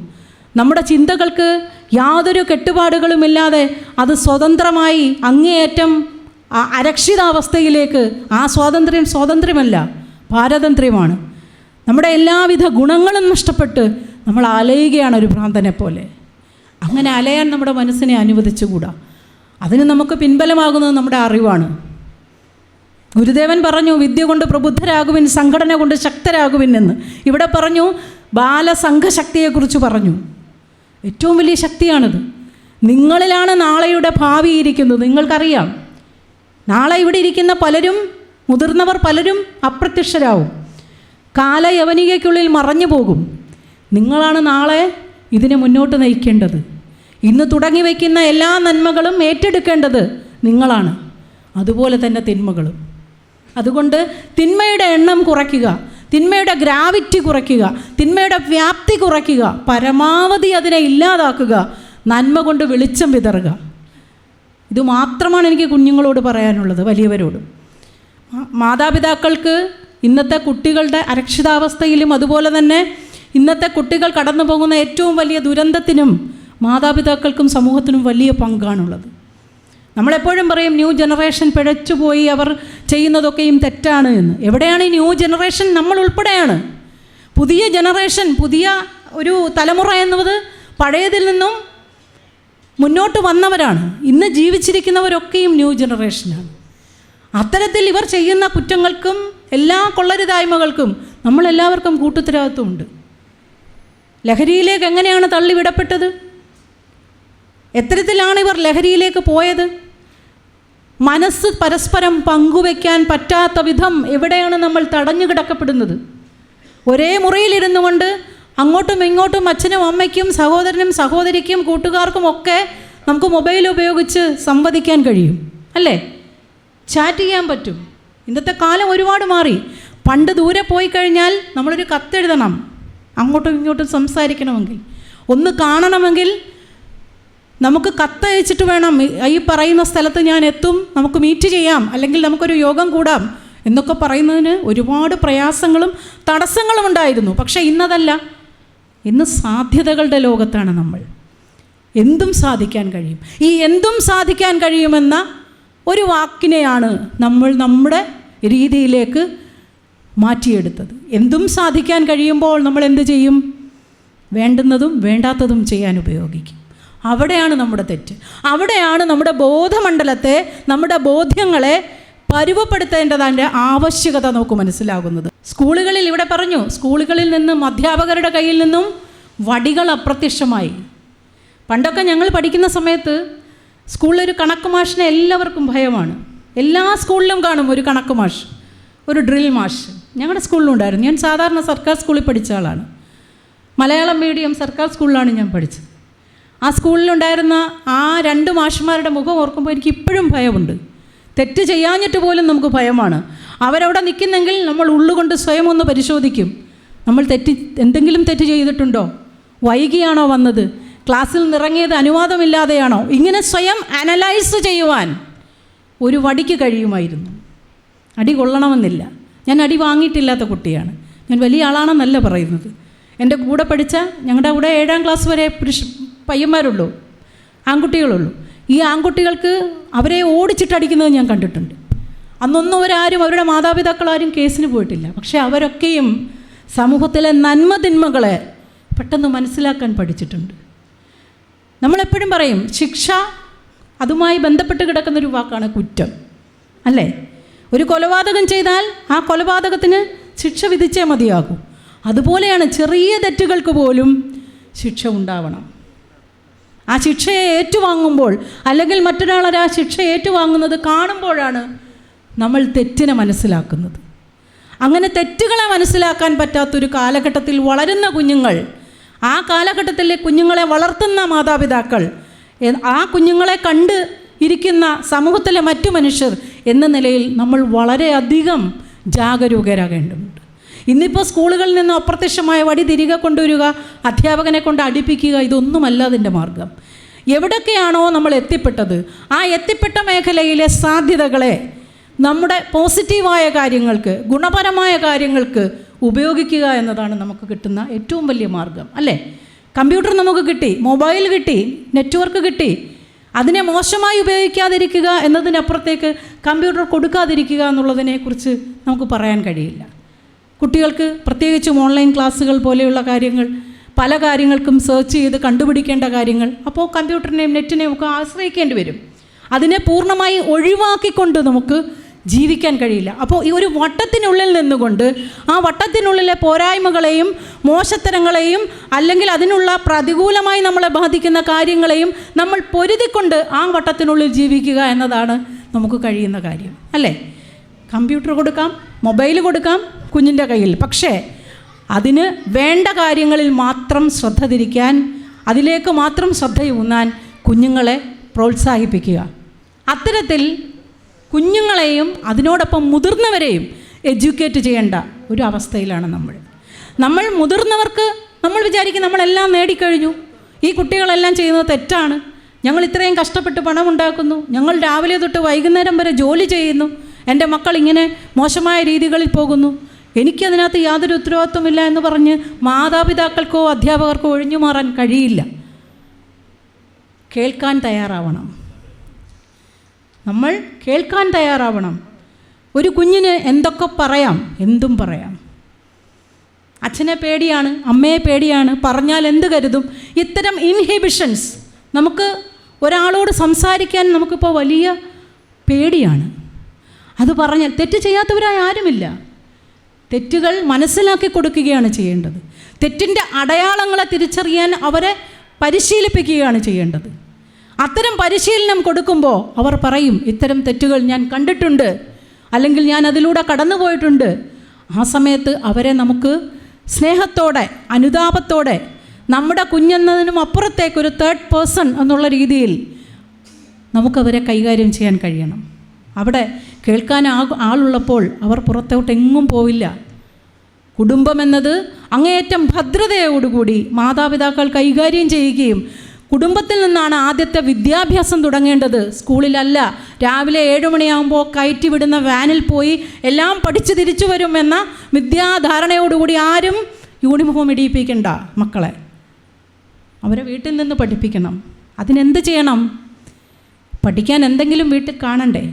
നമ്മുടെ ചിന്തകൾക്ക് യാതൊരു കെട്ടുപാടുകളുമില്ലാതെ അത് സ്വതന്ത്രമായി അങ്ങേയറ്റം അരക്ഷിതാവസ്ഥയിലേക്ക്, ആ സ്വാതന്ത്ര്യമല്ല, പാരതന്ത്ര്യമാണ്. നമ്മുടെ എല്ലാവിധ ഗുണങ്ങളും നഷ്ടപ്പെട്ട് നമ്മൾ അലയുകയാണ് ഒരു ഭ്രാന്തനെ പോലെ. അങ്ങനെ അലയാൻ നമ്മുടെ മനസ്സിനെ അനുവദിച്ചുകൂടാ. അതിന് നമുക്ക് പിൻബലമാകുന്നത് നമ്മുടെ അറിവാണ്. ഗുരുദേവൻ പറഞ്ഞു, വിദ്യ കൊണ്ട് പ്രബുദ്ധരാകുവിൻ, സംഘടന കൊണ്ട് ശക്തരാകുവിൻ എന്ന്. ഇവിടെ പറഞ്ഞു, ബാലസംഘശക്തിയെക്കുറിച്ച് പറഞ്ഞു. ഏറ്റവും വലിയ ശക്തിയാണിത്. നിങ്ങളിലാണ് നാളെയുടെ ഭാവി ഇരിക്കുന്നത്. നിങ്ങൾക്കറിയാം, നാളെ ഇവിടെ ഇരിക്കുന്ന പലരും, മുതിർന്നവർ പലരും അപ്രത്യക്ഷരാവും, കാലയവനികയ്ക്കുള്ളിൽ മറഞ്ഞു പോകും. നിങ്ങളാണ് നാളെ ഇതിനെ മുന്നോട്ട് നയിക്കേണ്ടത്. ഇന്ന് തുടങ്ങി വയ്ക്കുന്ന എല്ലാ നന്മകളും ഏറ്റെടുക്കേണ്ടത് നിങ്ങളാണ്, അതുപോലെ തന്നെ തിന്മകളും. അതുകൊണ്ട് തിന്മയുടെ എണ്ണം കുറയ്ക്കുക, തിന്മയുടെ ഗ്രാവിറ്റി കുറയ്ക്കുക, തിന്മയുടെ വ്യാപ്തി കുറയ്ക്കുക, പരമാവധി അതിനെ ഇല്ലാതാക്കുക, നന്മ കൊണ്ട് വെളിച്ചം വിതറുക. ഇതുമാത്രമാണ് എനിക്ക് കുഞ്ഞുങ്ങളോട് പറയാനുള്ളത്, വലിയവരോടും. മാതാപിതാക്കൾക്ക് ഇന്നത്തെ കുട്ടികളുടെ അരക്ഷിതാവസ്ഥയിലും അതുപോലെ തന്നെ ഇന്നത്തെ കുട്ടികൾ കടന്നു പോകുന്ന ഏറ്റവും വലിയ ദുരന്തത്തിനും മാതാപിതാക്കൾക്കും സമൂഹത്തിനും വലിയ പങ്കാണുള്ളത്. നമ്മളെപ്പോഴും പറയും ന്യൂ ജനറേഷൻ പിഴച്ചുപോയി, അവർ ചെയ്യുന്നതൊക്കെയും തെറ്റാണ് എന്ന്. എവിടെയാണ് ഈ ന്യൂ ജനറേഷൻ? നമ്മൾ ഉൾപ്പെടെയാണ്. പുതിയ ജനറേഷൻ, പുതിയ ഒരു തലമുറ എന്നത് പഴയതിൽ നിന്നും മുന്നോട്ട് വന്നവരാണ്. ഇന്ന് ജീവിച്ചിരിക്കുന്നവരൊക്കെയും ന്യൂ ജനറേഷനാണ്. അത്തരത്തിൽ ഇവർ ചെയ്യുന്ന കുറ്റങ്ങൾക്കും എല്ലാ കൊള്ളരുതായ്മകൾക്കും നമ്മളെല്ലാവർക്കും കൂട്ടുത്തരവാദിത്വമുണ്ട്. ലഹരിയിലേക്ക് എങ്ങനെയാണ് തള്ളിവിടപ്പെട്ടത്? എത്തരത്തിലാണ് ഇവർ ലഹരിയിലേക്ക് പോയത്? മനസ്സ് പരസ്പരം പങ്കുവയ്ക്കാൻ പറ്റാത്ത വിധം എവിടെയാണ് നമ്മൾ തടഞ്ഞു കിടക്കപ്പെടുന്നത്? ഒരേ മുറിയിലിരുന്നു കൊണ്ട് അങ്ങോട്ടും ഇങ്ങോട്ടും അച്ഛനും അമ്മയ്ക്കും സഹോദരനും സഹോദരിക്കും കൂട്ടുകാർക്കും ഒക്കെ നമുക്ക് മൊബൈൽ ഉപയോഗിച്ച് സംവദിക്കാൻ കഴിയും, അല്ലേ? ചാറ്റ് ചെയ്യാൻ പറ്റും. ഇന്നത്തെ കാലം ഒരുപാട് മാറി. പണ്ട് ദൂരെ പോയി കഴിഞ്ഞാൽ നമ്മളൊരു കത്തെഴുതണം, അങ്ങോട്ടും ഇങ്ങോട്ടും സംസാരിക്കണമെങ്കിൽ, ഒന്ന് കാണണമെങ്കിൽ നമുക്ക് കത്തയച്ചിട്ട് വേണം, ഈ പറയുന്ന സ്ഥലത്ത് ഞാൻ എത്തും, നമുക്ക് മീറ്റ് ചെയ്യാം, അല്ലെങ്കിൽ നമുക്കൊരു യോഗം കൂടാം എന്നൊക്കെ പറയുന്നതിന് ഒരുപാട് പ്രയാസങ്ങളും തടസ്സങ്ങളും ഉണ്ടായിരുന്നു. പക്ഷേ ഇന്നതല്ല. ഇന്ന് സാധ്യതകളുടെ ലോകത്താണ് നമ്മൾ. എന്തും സാധിക്കാൻ കഴിയും. ഈ എന്തും സാധിക്കാൻ കഴിയുമെന്ന ഒരു വാക്കിനെയാണ് നമ്മൾ നമ്മുടെ രീതിയിലേക്ക് മാറ്റിയെടുത്തത്. എന്തും സാധിക്കാൻ കഴിയുമ്പോൾ നമ്മൾ എന്ത് ചെയ്യും? വേണ്ടുന്നതും വേണ്ടാത്തതും ചെയ്യാൻ ഉപയോഗിക്കും. അവിടെയാണ് നമ്മുടെ തെറ്റ്. അവിടെയാണ് നമ്മുടെ ബോധമണ്ഡലത്തെ, നമ്മുടെ ബോധ്യങ്ങളെ പരുവപ്പെടുത്തേണ്ടതിൻ്റെ ആവശ്യകത നമുക്ക് മനസ്സിലാകുന്നത്. സ്കൂളുകളിൽ, ഇവിടെ പറഞ്ഞു, സ്കൂളുകളിൽ നിന്നും അധ്യാപകരുടെ കയ്യിൽ നിന്നും വടികൾ അപ്രത്യക്ഷമായി. പണ്ടൊക്കെ ഞങ്ങൾ പഠിക്കുന്ന സമയത്ത് സ്കൂളിലൊരു കണക്ക് മാഷിനെ എല്ലാവർക്കും ഭയമാണ്. എല്ലാ സ്കൂളിലും കാണും ഒരു കണക്ക് മാഷ്, ഒരു ഡ്രിൽ മാഷ്. ഞങ്ങളുടെ സ്കൂളിലും ഉണ്ടായിരുന്നു. ഞാൻ സാധാരണ സർക്കാർ സ്കൂളിൽ പഠിച്ച ആളാണ്. മലയാളം മീഡിയം സർക്കാർ സ്കൂളിലാണ് ഞാൻ പഠിച്ചത്. ആ സ്കൂളിലുണ്ടായിരുന്ന ആ 2 മാഷുമാരുടെ മുഖം ഓർക്കുമ്പോൾ എനിക്ക് ഇപ്പോഴും ഭയമുണ്ട്. തെറ്റ് ചെയ്യാഞ്ഞിട്ട് പോലും നമുക്ക് ഭയമാണ്. അവരവിടെ നിൽക്കുന്നെങ്കിൽ നമ്മൾ ഉള്ളുകൊണ്ട് സ്വയം ഒന്ന് പരിശോധിക്കും. നമ്മൾ എന്തെങ്കിലും തെറ്റ് ചെയ്തിട്ടുണ്ടോ? വൈകിയാണോ വന്നത്? ക്ലാസ്സിൽ നിന്നിറങ്ങിയത് അനുവാദമില്ലാതെയാണോ? ഇങ്ങനെ സ്വയം അനലൈസ് ചെയ്യുവാൻ ഒരു വടിക്ക് കഴിയുമായിരുന്നു. അടി കൊള്ളണമെന്നില്ല. ഞാൻ അടി വാങ്ങിയിട്ടില്ലാത്ത കുട്ടിയാണ്. ഞാൻ വലിയ ആളാണെന്നല്ല പറയുന്നത്. എൻ്റെ കൂടെ പഠിച്ച, ഞങ്ങളുടെ കൂടെ 7ാം ക്ലാസ് വരെ പയ്യന്മാരുള്ളൂ, ആൺകുട്ടികളുള്ളൂ. ഈ ആൺകുട്ടികൾക്ക് അവരെ ഓടിച്ചിട്ടടിക്കുന്നത് ഞാൻ കണ്ടിട്ടുണ്ട്. അന്നൊന്നും അവരാരും, അവരുടെ മാതാപിതാക്കളാരും കേസിന് പോയിട്ടില്ല. പക്ഷേ അവരൊക്കെയും സമൂഹത്തിലെ നന്മ തിന്മകളെ പെട്ടെന്ന് മനസ്സിലാക്കാൻ പഠിച്ചിട്ടുണ്ട്. നമ്മളെപ്പോഴും പറയും, ശിക്ഷ അതുമായി ബന്ധപ്പെട്ട് കിടക്കുന്നൊരു വാക്കാണ് കുറ്റം, അല്ലേ? ഒരു കൊലപാതകം ചെയ്താൽ ആ കൊലപാതകത്തിന് ശിക്ഷ വിധിച്ചേ മതിയാകൂ. അതുപോലെയാണ് ചെറിയ തെറ്റുകൾക്ക് പോലും ശിക്ഷ ഉണ്ടാവണം. ആ ശിക്ഷയെ ഏറ്റുവാങ്ങുമ്പോൾ, അല്ലെങ്കിൽ മറ്റൊരാൾ ആ ശിക്ഷ ഏറ്റുവാങ്ങുന്നത് കാണുമ്പോഴാണ് നമ്മൾ തെറ്റിനെ മനസ്സിലാക്കുന്നത്. അങ്ങനെ തെറ്റുകളെ മനസ്സിലാക്കാൻ പറ്റാത്തൊരു കാലഘട്ടത്തിൽ വളരുന്ന കുഞ്ഞുങ്ങൾ, ആ കാലഘട്ടത്തിലെ കുഞ്ഞുങ്ങളെ വളർത്തുന്ന മാതാപിതാക്കൾ, ആ കുഞ്ഞുങ്ങളെ കണ്ട് ഇരിക്കുന്ന സമൂഹത്തിലെ മറ്റു മനുഷ്യർ എന്ന നിലയിൽ നമ്മൾ വളരെയധികം ജാഗരൂകരാകേണ്ടതുണ്ട്. ഇന്നിപ്പോൾ സ്കൂളുകളിൽ നിന്ന് അപ്രത്യക്ഷമായ വടി തിരികെ കൊണ്ടുവരിക, അധ്യാപകനെ കൊണ്ട് അടിപ്പിക്കുക, ഇതൊന്നുമല്ല അതിൻ്റെ മാർഗം. എവിടൊക്കെയാണോ നമ്മൾ എത്തിപ്പെട്ടത്, ആ എത്തിപ്പെട്ട മേഖലയിലെ സാധ്യതകളെ നമ്മുടെ പോസിറ്റീവായ കാര്യങ്ങൾക്ക്, ഗുണപരമായ കാര്യങ്ങൾക്ക് ഉപയോഗിക്കുക എന്നതാണ് നമുക്ക് കിട്ടുന്ന ഏറ്റവും വലിയ മാർഗം, അല്ലേ? കമ്പ്യൂട്ടർ നമുക്ക് കിട്ടി, മൊബൈൽ കിട്ടി, നെറ്റ്വർക്ക് കിട്ടി. അതിനെ മോശമായി ഉപയോഗിക്കാതിരിക്കുക എന്നതിനപ്പുറത്തേക്ക് കമ്പ്യൂട്ടർ കൊടുക്കാതിരിക്കുക എന്നുള്ളതിനെക്കുറിച്ച് നമുക്ക് പറയാൻ കഴിയില്ല. കുട്ടികൾക്ക് പ്രത്യേകിച്ചും ഓൺലൈൻ ക്ലാസ്സുകൾ പോലെയുള്ള കാര്യങ്ങൾ, പല കാര്യങ്ങൾക്കും സെർച്ച് ചെയ്ത് കണ്ടുപിടിക്കേണ്ട കാര്യങ്ങൾ, അപ്പോൾ കമ്പ്യൂട്ടറിനെയും നെറ്റിനെയും ഒക്കെ ആശ്രയിക്കേണ്ടി വരും. അതിനെ പൂർണ്ണമായി ഒഴിവാക്കിക്കൊണ്ട് നമുക്ക് ജീവിക്കാൻ കഴിയില്ല. അപ്പോൾ ഈ ഒരു വട്ടത്തിനുള്ളിൽ നിന്നുകൊണ്ട് ആ വട്ടത്തിനുള്ളിലെ പോരായ്മകളെയും മോശത്തരങ്ങളെയും അല്ലെങ്കിൽ അതിനുള്ള പ്രതികൂലമായി നമ്മളെ ബാധിക്കുന്ന കാര്യങ്ങളെയും നമ്മൾ പൊരുതിക്കൊണ്ട് ആ വട്ടത്തിനുള്ളിൽ ജീവിക്കുക എന്നതാണ് നമുക്ക് കഴിയുന്ന കാര്യം, അല്ലേ? കമ്പ്യൂട്ടർ കൊടുക്കാം, മൊബൈൽ കൊടുക്കാം കുഞ്ഞിൻ്റെ കയ്യിൽ, പക്ഷേ അതിന് വേണ്ട കാര്യങ്ങളിൽ മാത്രം ശ്രദ്ധ തിരിക്കാൻ, അതിലേക്ക് മാത്രം ശ്രദ്ധയൂന്നാൻ കുഞ്ഞുങ്ങളെ പ്രോത്സാഹിപ്പിക്കുക. അത്തരത്തിൽ കുഞ്ഞുങ്ങളെയും അതിനോടൊപ്പം മുതിർന്നവരെയും എഡ്യൂക്കേറ്റ് ചെയ്യേണ്ട ഒരു അവസ്ഥയിലാണ് നമ്മൾ മുതിർന്നവർക്ക് നമ്മൾ വിചാരിക്കും നമ്മളെല്ലാം നേടിക്കഴിഞ്ഞു, ഈ കുട്ടികളെല്ലാം ചെയ്യുന്നത് തെറ്റാണ്, ഞങ്ങൾ ഇത്രയും കഷ്ടപ്പെട്ട് പണമുണ്ടാക്കുന്നു, ഞങ്ങൾ രാവിലെ തൊട്ട് വൈകുന്നേരം വരെ ജോലി ചെയ്യുന്നു, എൻ്റെ മക്കൾ ഇങ്ങനെ മോശമായ രീതികളിൽ പോകുന്നു എനിക്കതിനകത്ത് യാതൊരു ഉത്തരവാദിത്വമില്ല എന്ന് പറഞ്ഞ് മാതാപിതാക്കൾക്കോ അധ്യാപകർക്കോ ഒഴിഞ്ഞു മാറാൻ കഴിയില്ല. കേൾക്കാൻ തയ്യാറാവണം. നമ്മൾ കേൾക്കാൻ തയ്യാറാവണം. ഒരു കുഞ്ഞിന് എന്തൊക്കെ പറയാം, എന്തും പറയാം. അച്ഛനെ പേടിയാണ്, അമ്മയെ പേടിയാണ്, പറഞ്ഞാൽ എന്ത് കരുതും, ഇത്തരം ഇൻഹിബിഷൻസ് നമുക്ക് ഒരാളോട് സംസാരിക്കാൻ നമുക്കിപ്പോൾ വലിയ പേടിയാണ്. അത് പറഞ്ഞാൽ തെറ്റ് ചെയ്യാത്തവരായി ആരുമില്ല. തെറ്റുകൾ മനസ്സിലാക്കി കൊടുക്കുകയാണ് ചെയ്യേണ്ടത്. തെറ്റിൻ്റെ അടയാളങ്ങളെ തിരിച്ചറിയാൻ അവരെ പരിശീലിപ്പിക്കുകയാണ് ചെയ്യേണ്ടത്. അത്തരം പരിശീലനം കൊടുക്കുമ്പോൾ അവർ പറയും, ഇത്തരം തെറ്റുകൾ ഞാൻ കണ്ടിട്ടുണ്ട്, അല്ലെങ്കിൽ ഞാൻ അതിലൂടെ കടന്നുപോയിട്ടുണ്ട്. ആ സമയത്ത് അവരെ നമുക്ക് സ്നേഹത്തോടെ, അനുതാപത്തോടെ, നമ്മുടെ കുഞ്ഞെന്നതിനും അപ്പുറത്തേക്കൊരു തേർഡ് പേഴ്സൺ എന്നുള്ള രീതിയിൽ നമുക്കവരെ കൈകാര്യം ചെയ്യാൻ കഴിയണം. അവിടെ കേൾക്കാൻ ആളുള്ളപ്പോൾ അവർ പുറത്തോട്ട് എങ്ങും പോവില്ല. കുടുംബം എന്നത് അങ്ങേയറ്റം ഭദ്രതയോടുകൂടി മാതാപിതാക്കൾ കൈകാര്യം ചെയ്യുകയും കുടുംബത്തിൽ നിന്നാണ് ആദ്യത്തെ വിദ്യാഭ്യാസം തുടങ്ങേണ്ടത്, സ്കൂളിലല്ല. രാവിലെ 7 മണിയാകുമ്പോൾ കയറ്റി വിടുന്ന വാനിൽ പോയി എല്ലാം പഠിച്ച് തിരിച്ചു വരുമെന്ന വിദ്യാധാരണയോടുകൂടി ആരും യൂണിഫോം ഇടിയിപ്പിക്കണ്ട മക്കളെ. അവരെ വീട്ടിൽ നിന്ന് പഠിപ്പിക്കണം. അതിനെന്ത് ചെയ്യണം? പഠിക്കാൻ എന്തെങ്കിലും വീട്ടിൽ കാണണ്ടേ?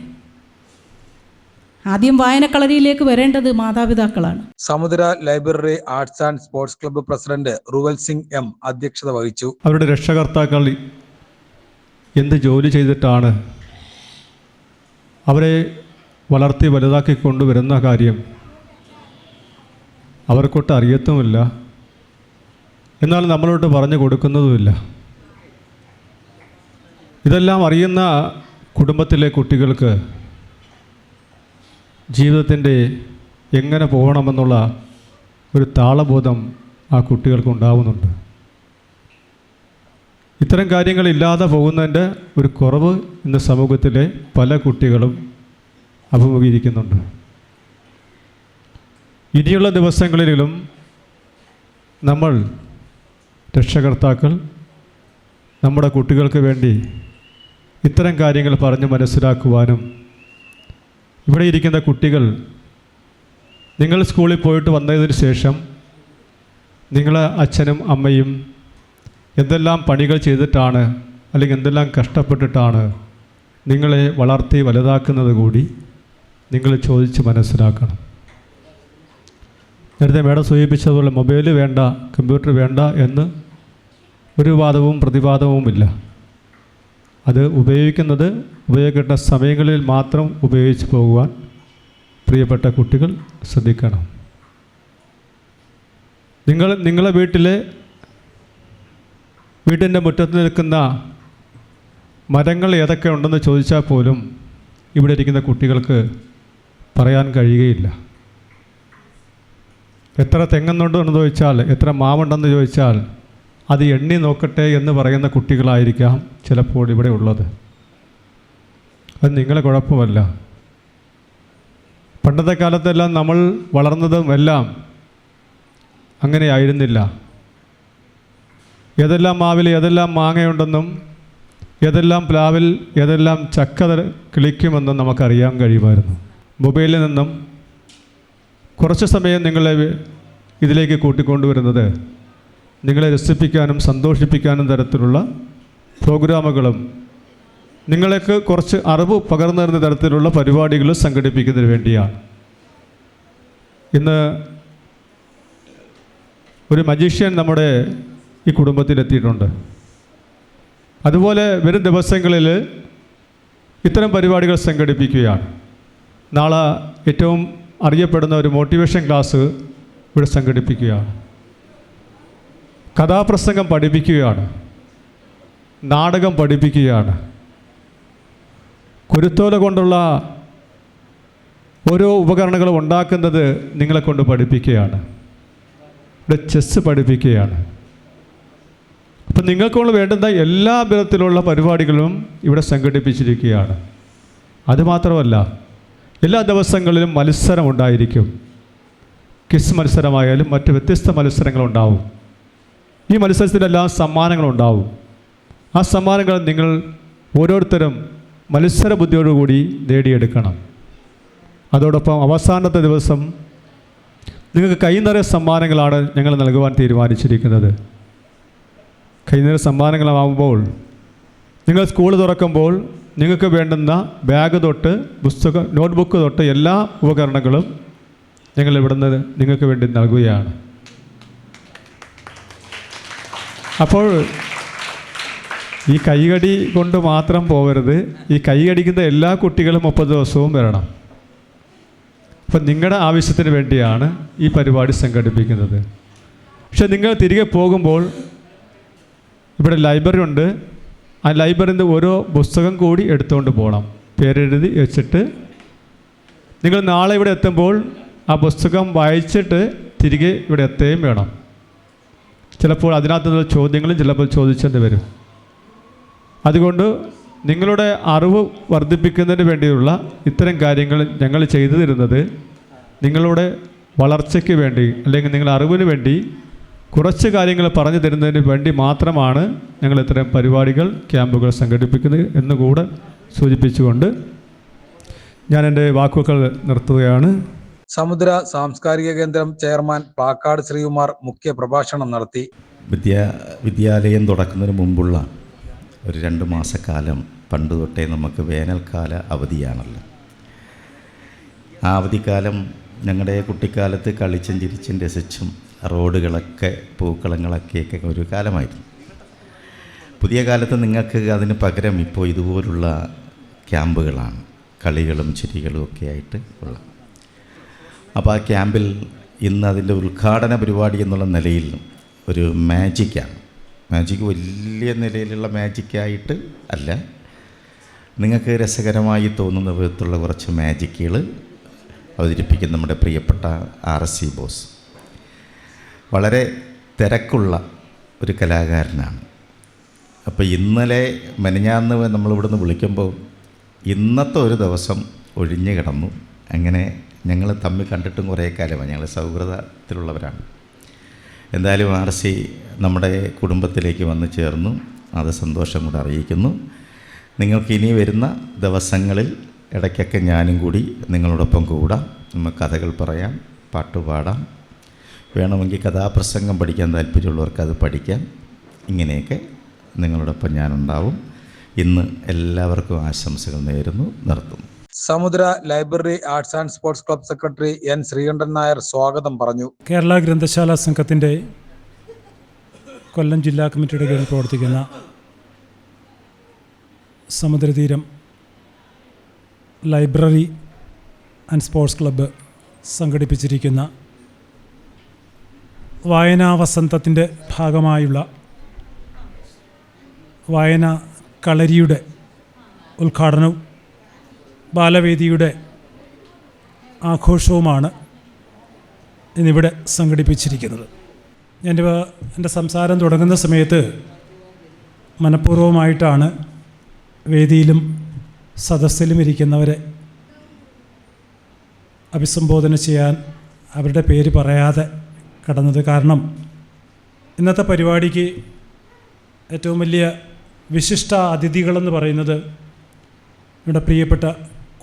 ആദ്യം വായനക്കളരിയിലേക്ക് വരേണ്ടത് മാതാപിതാക്കളാണ്. സമുദ്ര library arts and sports club president Ruval Singh M അധ്യക്ഷത വഹിച്ചു. അവരുടെ രക്ഷകർത്താക്കൾ എന്ത് ജോലി ചെയ്തിട്ടാണ് അവരെ വളർത്തി വലുതാക്കി കൊണ്ടുവരുന്ന കാര്യം അവർക്കൊട്ട് അറിയത്തുമില്ല, എന്നാൽ നമ്മളോട്ട് പറഞ്ഞു കൊടുക്കുന്നതുമില്ല. ഇതെല്ലാം അറിയുന്ന കുടുംബത്തിലെ കുട്ടികൾക്ക് ജീവിതത്തിൻ്റെ എങ്ങനെ പോകണമെന്നുള്ള ഒരു താളബോധം ആ കുട്ടികൾക്ക് ഉണ്ടാവുന്നുണ്ട്. ഇത്തരം കാര്യങ്ങളില്ലാതെ പോകുന്നതിൻ്റെ ഒരു കുറവ് ഇന്ന് സമൂഹത്തിലെ പല കുട്ടികളും അഭിമുഖീകരിക്കുന്നുണ്ട്. ഇനിയുള്ള ദിവസങ്ങളിലും നമ്മൾ രക്ഷകർത്താക്കൾ നമ്മുടെ കുട്ടികൾക്ക് വേണ്ടി ഇത്തരം കാര്യങ്ങൾ പറഞ്ഞ് മനസ്സിലാക്കുവാനും, ഇവിടെ ഇരിക്കുന്ന കുട്ടികൾ നിങ്ങൾ സ്കൂളിൽ പോയിട്ട് വന്നതിന് ശേഷം നിങ്ങളെ അച്ഛനും അമ്മയും എന്തെല്ലാം പണികൾ ചെയ്തിട്ടാണ് അല്ലെങ്കിൽ എന്തെല്ലാം കഷ്ടപ്പെട്ടിട്ടാണ് നിങ്ങളെ വളർത്തി വലുതാക്കുന്നത് കൂടി നിങ്ങൾ ചോദിച്ച് മനസ്സിലാക്കണം. നേരത്തെ മേഡം സൂചിപ്പിച്ചതുപോലെ മൊബൈൽ വേണ്ട, കമ്പ്യൂട്ടർ വേണ്ട എന്ന് ഒരു വാദവും പ്രതിവാദവുമില്ല. അത് ഉപയോഗിക്കേണ്ട സമയങ്ങളിൽ മാത്രം ഉപയോഗിച്ച് പോകുവാൻ പ്രിയപ്പെട്ട കുട്ടികൾ ശ്രദ്ധിക്കണം. നിങ്ങളെ വീട്ടിൻ്റെ മുറ്റത്ത് നിൽക്കുന്ന മരങ്ങൾ ഏതൊക്കെ ഉണ്ടെന്ന് ചോദിച്ചാൽ പോലും ഇവിടെ ഇരിക്കുന്ന കുട്ടികൾക്ക് പറയാൻ കഴിയുകയില്ല. എത്ര തെങ്ങുന്നുണ്ടെന്ന് ചോദിച്ചാൽ, എത്ര മാവുണ്ടെന്ന് ചോദിച്ചാൽ അത് എണ്ണി നോക്കട്ടെ എന്ന് പറയുന്ന കുട്ടികളായിരിക്കാം ചിലപ്പോൾ ഇവിടെ ഉള്ളത്. അത് നിങ്ങളെ കുഴപ്പമല്ല. പണ്ടത്തെ കാലത്തെല്ലാം നമ്മൾ വളർന്നതും എല്ലാം അങ്ങനെയായിരുന്നില്ല. ഏതെല്ലാം മാവിൽ ഏതെല്ലാം മാങ്ങയുണ്ടെന്നും ഏതെല്ലാം പ്ലാവിൽ ഏതെല്ലാം ചക്ക കിളിക്കുമെന്നും നമുക്കറിയാൻ കഴിയുമായിരുന്നു. മൊബൈലിൽ നിന്നും കുറച്ച് സമയം നിങ്ങളെ ഇതിലേക്ക് കൂട്ടിക്കൊണ്ടുവരുന്നത് നിങ്ങളെ രസിപ്പിക്കാനും സന്തോഷിപ്പിക്കാനും തരത്തിലുള്ള പ്രോഗ്രാമുകളും നിങ്ങൾക്ക് കുറച്ച് അറിവ് പകർന്നു തരുന്ന തരത്തിലുള്ള പരിപാടികൾ സംഘടിപ്പിക്കുന്നതിന് വേണ്ടിയാണ്. ഇന്ന് ഒരു മജീഷ്യൻ നമ്മുടെ ഈ കുടുംബത്തിലെത്തിയിട്ടുണ്ട്. അതുപോലെ വരും ദിവസങ്ങളിൽ ഇത്തരം പരിപാടികൾ സംഘടിപ്പിക്കുകയാണ്. നാളെ ഏറ്റവും അറിയപ്പെടുന്ന ഒരു മോട്ടിവേഷൻ ക്ലാസ് ഇവിടെ സംഘടിപ്പിക്കുകയാണ്. കഥാപ്രസംഗം പഠിപ്പിക്കുകയാണ്. നാടകം പഠിപ്പിക്കുകയാണ്. കുരുത്തോല കൊണ്ടുള്ള ഓരോ ഉപകരണങ്ങളും ഉണ്ടാക്കുന്നത് നിങ്ങളെ കൊണ്ട് പഠിപ്പിക്കുകയാണ്. ഇവിടെ ചെസ്സ് പഠിപ്പിക്കുകയാണ്. അപ്പം നിങ്ങൾക്കുള്ള വേണ്ടുന്ന എല്ലാ വിധത്തിലുള്ള പരിപാടികളും ഇവിടെ സംഘടിപ്പിച്ചിരിക്കുകയാണ്. അതുമാത്രമല്ല, എല്ലാ ദിവസങ്ങളിലും മത്സരം ഉണ്ടായിരിക്കും. ക്വിസ് മത്സരമായാലും മറ്റ് വ്യത്യസ്ത മത്സരങ്ങളുണ്ടാവും. ഈ മത്സരത്തിലെല്ലാം സമ്മാനങ്ങളുണ്ടാവും. ആ സമ്മാനങ്ങൾ നിങ്ങൾ ഓരോരുത്തരും മത്സര ബുദ്ധിയോടുകൂടി നേടിയെടുക്കണം. അതോടൊപ്പം അവസാനത്തെ ദിവസം നിങ്ങൾക്ക് കൈ നിറയെ സമ്മാനങ്ങളാണ് ഞങ്ങൾ നൽകുവാൻ തീരുമാനിച്ചിരിക്കുന്നത്. കൈ നിറയെ സമ്മാനങ്ങളാകുമ്പോൾ നിങ്ങൾ സ്കൂൾ തുറക്കുമ്പോൾ നിങ്ങൾക്ക് വേണ്ടുന്ന ബാഗ് തൊട്ട് പുസ്തകം, നോട്ട്ബുക്ക് തൊട്ട് എല്ലാ ഉപകരണങ്ങളും ഞങ്ങൾ ഇവിടുന്ന് നിങ്ങൾക്ക് വേണ്ടി നൽകുകയാണ്. അപ്പോൾ ഈ കൈകടി കൊണ്ട് മാത്രം പോകരുത്. ഈ കൈകടിക്കുന്ന എല്ലാ കുട്ടികളും 30 ദിവസവും വരണം. അപ്പം നിങ്ങളുടെ ആവശ്യത്തിന് വേണ്ടിയാണ് ഈ പരിപാടി സംഘടിപ്പിക്കുന്നത്. പക്ഷെ നിങ്ങൾ തിരികെ പോകുമ്പോൾ ഇവിടെ ലൈബ്രറി ഉണ്ട്. ആ ലൈബ്രറിയിൽ നിന്ന് ഓരോ പുസ്തകം കൂടി എടുത്തുകൊണ്ട് പോകണം. പേരെഴുതി വെച്ചിട്ട് നിങ്ങൾ നാളെ ഇവിടെ എത്തുമ്പോൾ ആ പുസ്തകം വായിച്ചിട്ട് തിരികെ ഇവിടെ എത്തുകയും വേണം. ചിലപ്പോൾ അതിനകത്തുനിന്നുള്ള ചോദ്യങ്ങളും ചിലപ്പോൾ ചോദിച്ചെന്ന് വരും. അതുകൊണ്ട് നിങ്ങളുടെ അറിവ് വർദ്ധിപ്പിക്കുന്നതിന് വേണ്ടിയുള്ള ഇത്തരം കാര്യങ്ങൾ ഞങ്ങൾ ചെയ്തു തരുന്നത് നിങ്ങളുടെ വളർച്ചയ്ക്ക് വേണ്ടി, അല്ലെങ്കിൽ നിങ്ങളുടെ അറിവിന് വേണ്ടി കുറച്ച് കാര്യങ്ങൾ പറഞ്ഞു തരുന്നതിന് വേണ്ടി മാത്രമാണ് ഞങ്ങൾ ഇത്തരം പരിപാടികൾ, ക്യാമ്പുകൾ സംഘടിപ്പിക്കുന്നത് എന്നുകൂടെ സൂചിപ്പിച്ചുകൊണ്ട് ഞാൻ എൻ്റെ വാക്കുകൾ നിർത്തുകയാണ്. സമുദ്ര സാംസ്കാരിക കേന്ദ്രം ചെയർമാൻ പാക്കാട് ശ്രീകുമാർ മുഖ്യ പ്രഭാഷണം നടത്തി. വിദ്യാലയം തുടക്കുന്നതിന് മുമ്പുള്ള ഒരു 2 മാസക്കാലം പണ്ട് തൊട്ടേ നമുക്ക് വേനൽക്കാല അവധിയാണല്ലോ. ആ അവധിക്കാലം ഞങ്ങളുടെ കുട്ടിക്കാലത്ത് കളിച്ചും ചിരിച്ചും രസിച്ചും റോഡുകളൊക്കെ പൂക്കളങ്ങളൊക്കെ ഒരു കാലമായിരുന്നു. പുതിയ കാലത്ത് നിങ്ങൾക്ക് അതിന് പകരം ഇപ്പോൾ ഇതുപോലുള്ള ക്യാമ്പുകളാണ്, കളികളും ചിരികളും ഒക്കെ ആയിട്ട് ഉള്ള. അപ്പോൾ ആ ക്യാമ്പിൽ ഇന്ന് അതിൻ്റെ ഉദ്ഘാടന പരിപാടി എന്നുള്ള നിലയിൽ ഒരു മാജിക്കാണ്. മാജിക്ക് വലിയ നിലയിലുള്ള മാജിക്കായിട്ട് അല്ല, നിങ്ങൾക്ക് രസകരമായി തോന്നുന്ന വിധത്തിലുള്ള കുറച്ച് മാജിക്കുകൾ അവതരിപ്പിക്കുന്ന നമ്മുടെ പ്രിയപ്പെട്ട RSC ബോസ് വളരെ തിരക്കുള്ള ഒരു കലാകാരനാണ്. അപ്പോൾ ഇന്നലെ മെനഞ്ഞാന്ന് നമ്മളിവിടുന്ന് വിളിക്കുമ്പോൾ ഇന്നത്തെ ഒരു ദിവസം ഒഴിഞ്ഞു കിടന്നു. അങ്ങനെ ഞങ്ങൾ തമ്മിൽ കണ്ടിട്ടും കുറേ കാലമായി, ഞങ്ങൾ സൗഹൃദത്തിലുള്ളവരാണ്. എന്തായാലും RC നമ്മുടെ കുടുംബത്തിലേക്ക് വന്നു ചേർന്നു. അത് സന്തോഷം കൂടെ അറിയിക്കുന്നു. നിങ്ങൾക്ക് ഇനി വരുന്ന ദിവസങ്ങളിൽ ഇടയ്ക്കൊക്കെ ഞാനും കൂടി നിങ്ങളോടൊപ്പം കൂടാം. നമുക്ക് കഥകൾ പറയാം, പാട്ടുപാടാം, വേണമെങ്കിൽ കഥാപ്രസംഗം പഠിക്കാൻ താല്പര്യമുള്ളവർക്ക് അത് പഠിക്കാം. ഇങ്ങനെയൊക്കെ നിങ്ങളോടൊപ്പം ഞാനുണ്ടാവും. ഇന്ന് എല്ലാവർക്കും ആശംസകൾ നേരുന്നു. നിർത്തുന്നു. Samudra library arts and sports club secretary N. Sreekantan Nair സ്വാഗതം പറഞ്ഞു. കേരള ഗ്രന്ഥശാല സംഘത്തിൻ്റെ കൊല്ലം ജില്ലാ കമ്മിറ്റിയുടെ കീഴിൽ പ്രവർത്തിക്കുന്ന സമുദ്രതീരം ലൈബ്രറി ആൻഡ് സ്പോർട്സ് ക്ലബ്ബ് സംഘടിപ്പിച്ചിരിക്കുന്ന വായനാ വസന്തത്തിൻ്റെ ഭാഗമായുള്ള വായന കളരിയുടെ ഉദ്ഘാടനവും ബാലവേദിയുടെ ആഘോഷവുമാണ് ഇന്നിവിടെ സംഘടിപ്പിച്ചിരിക്കുന്നത്. എൻ്റെ സംസാരം തുടങ്ങുന്ന സമയത്ത് മനഃപൂർവ്വമായിട്ടാണ് വേദിയിലും സദസ്സിലും ഇരിക്കുന്നവരെ അഭിസംബോധന ചെയ്യാൻ അവരുടെ പേര് പറയാതെ കടന്നത്. കാരണം ഇന്നത്തെ പരിപാടിക്ക് ഏറ്റവും വലിയ വിശിഷ്ട അതിഥികളെന്ന് പറയുന്നത് ഇവിടെ പ്രിയപ്പെട്ട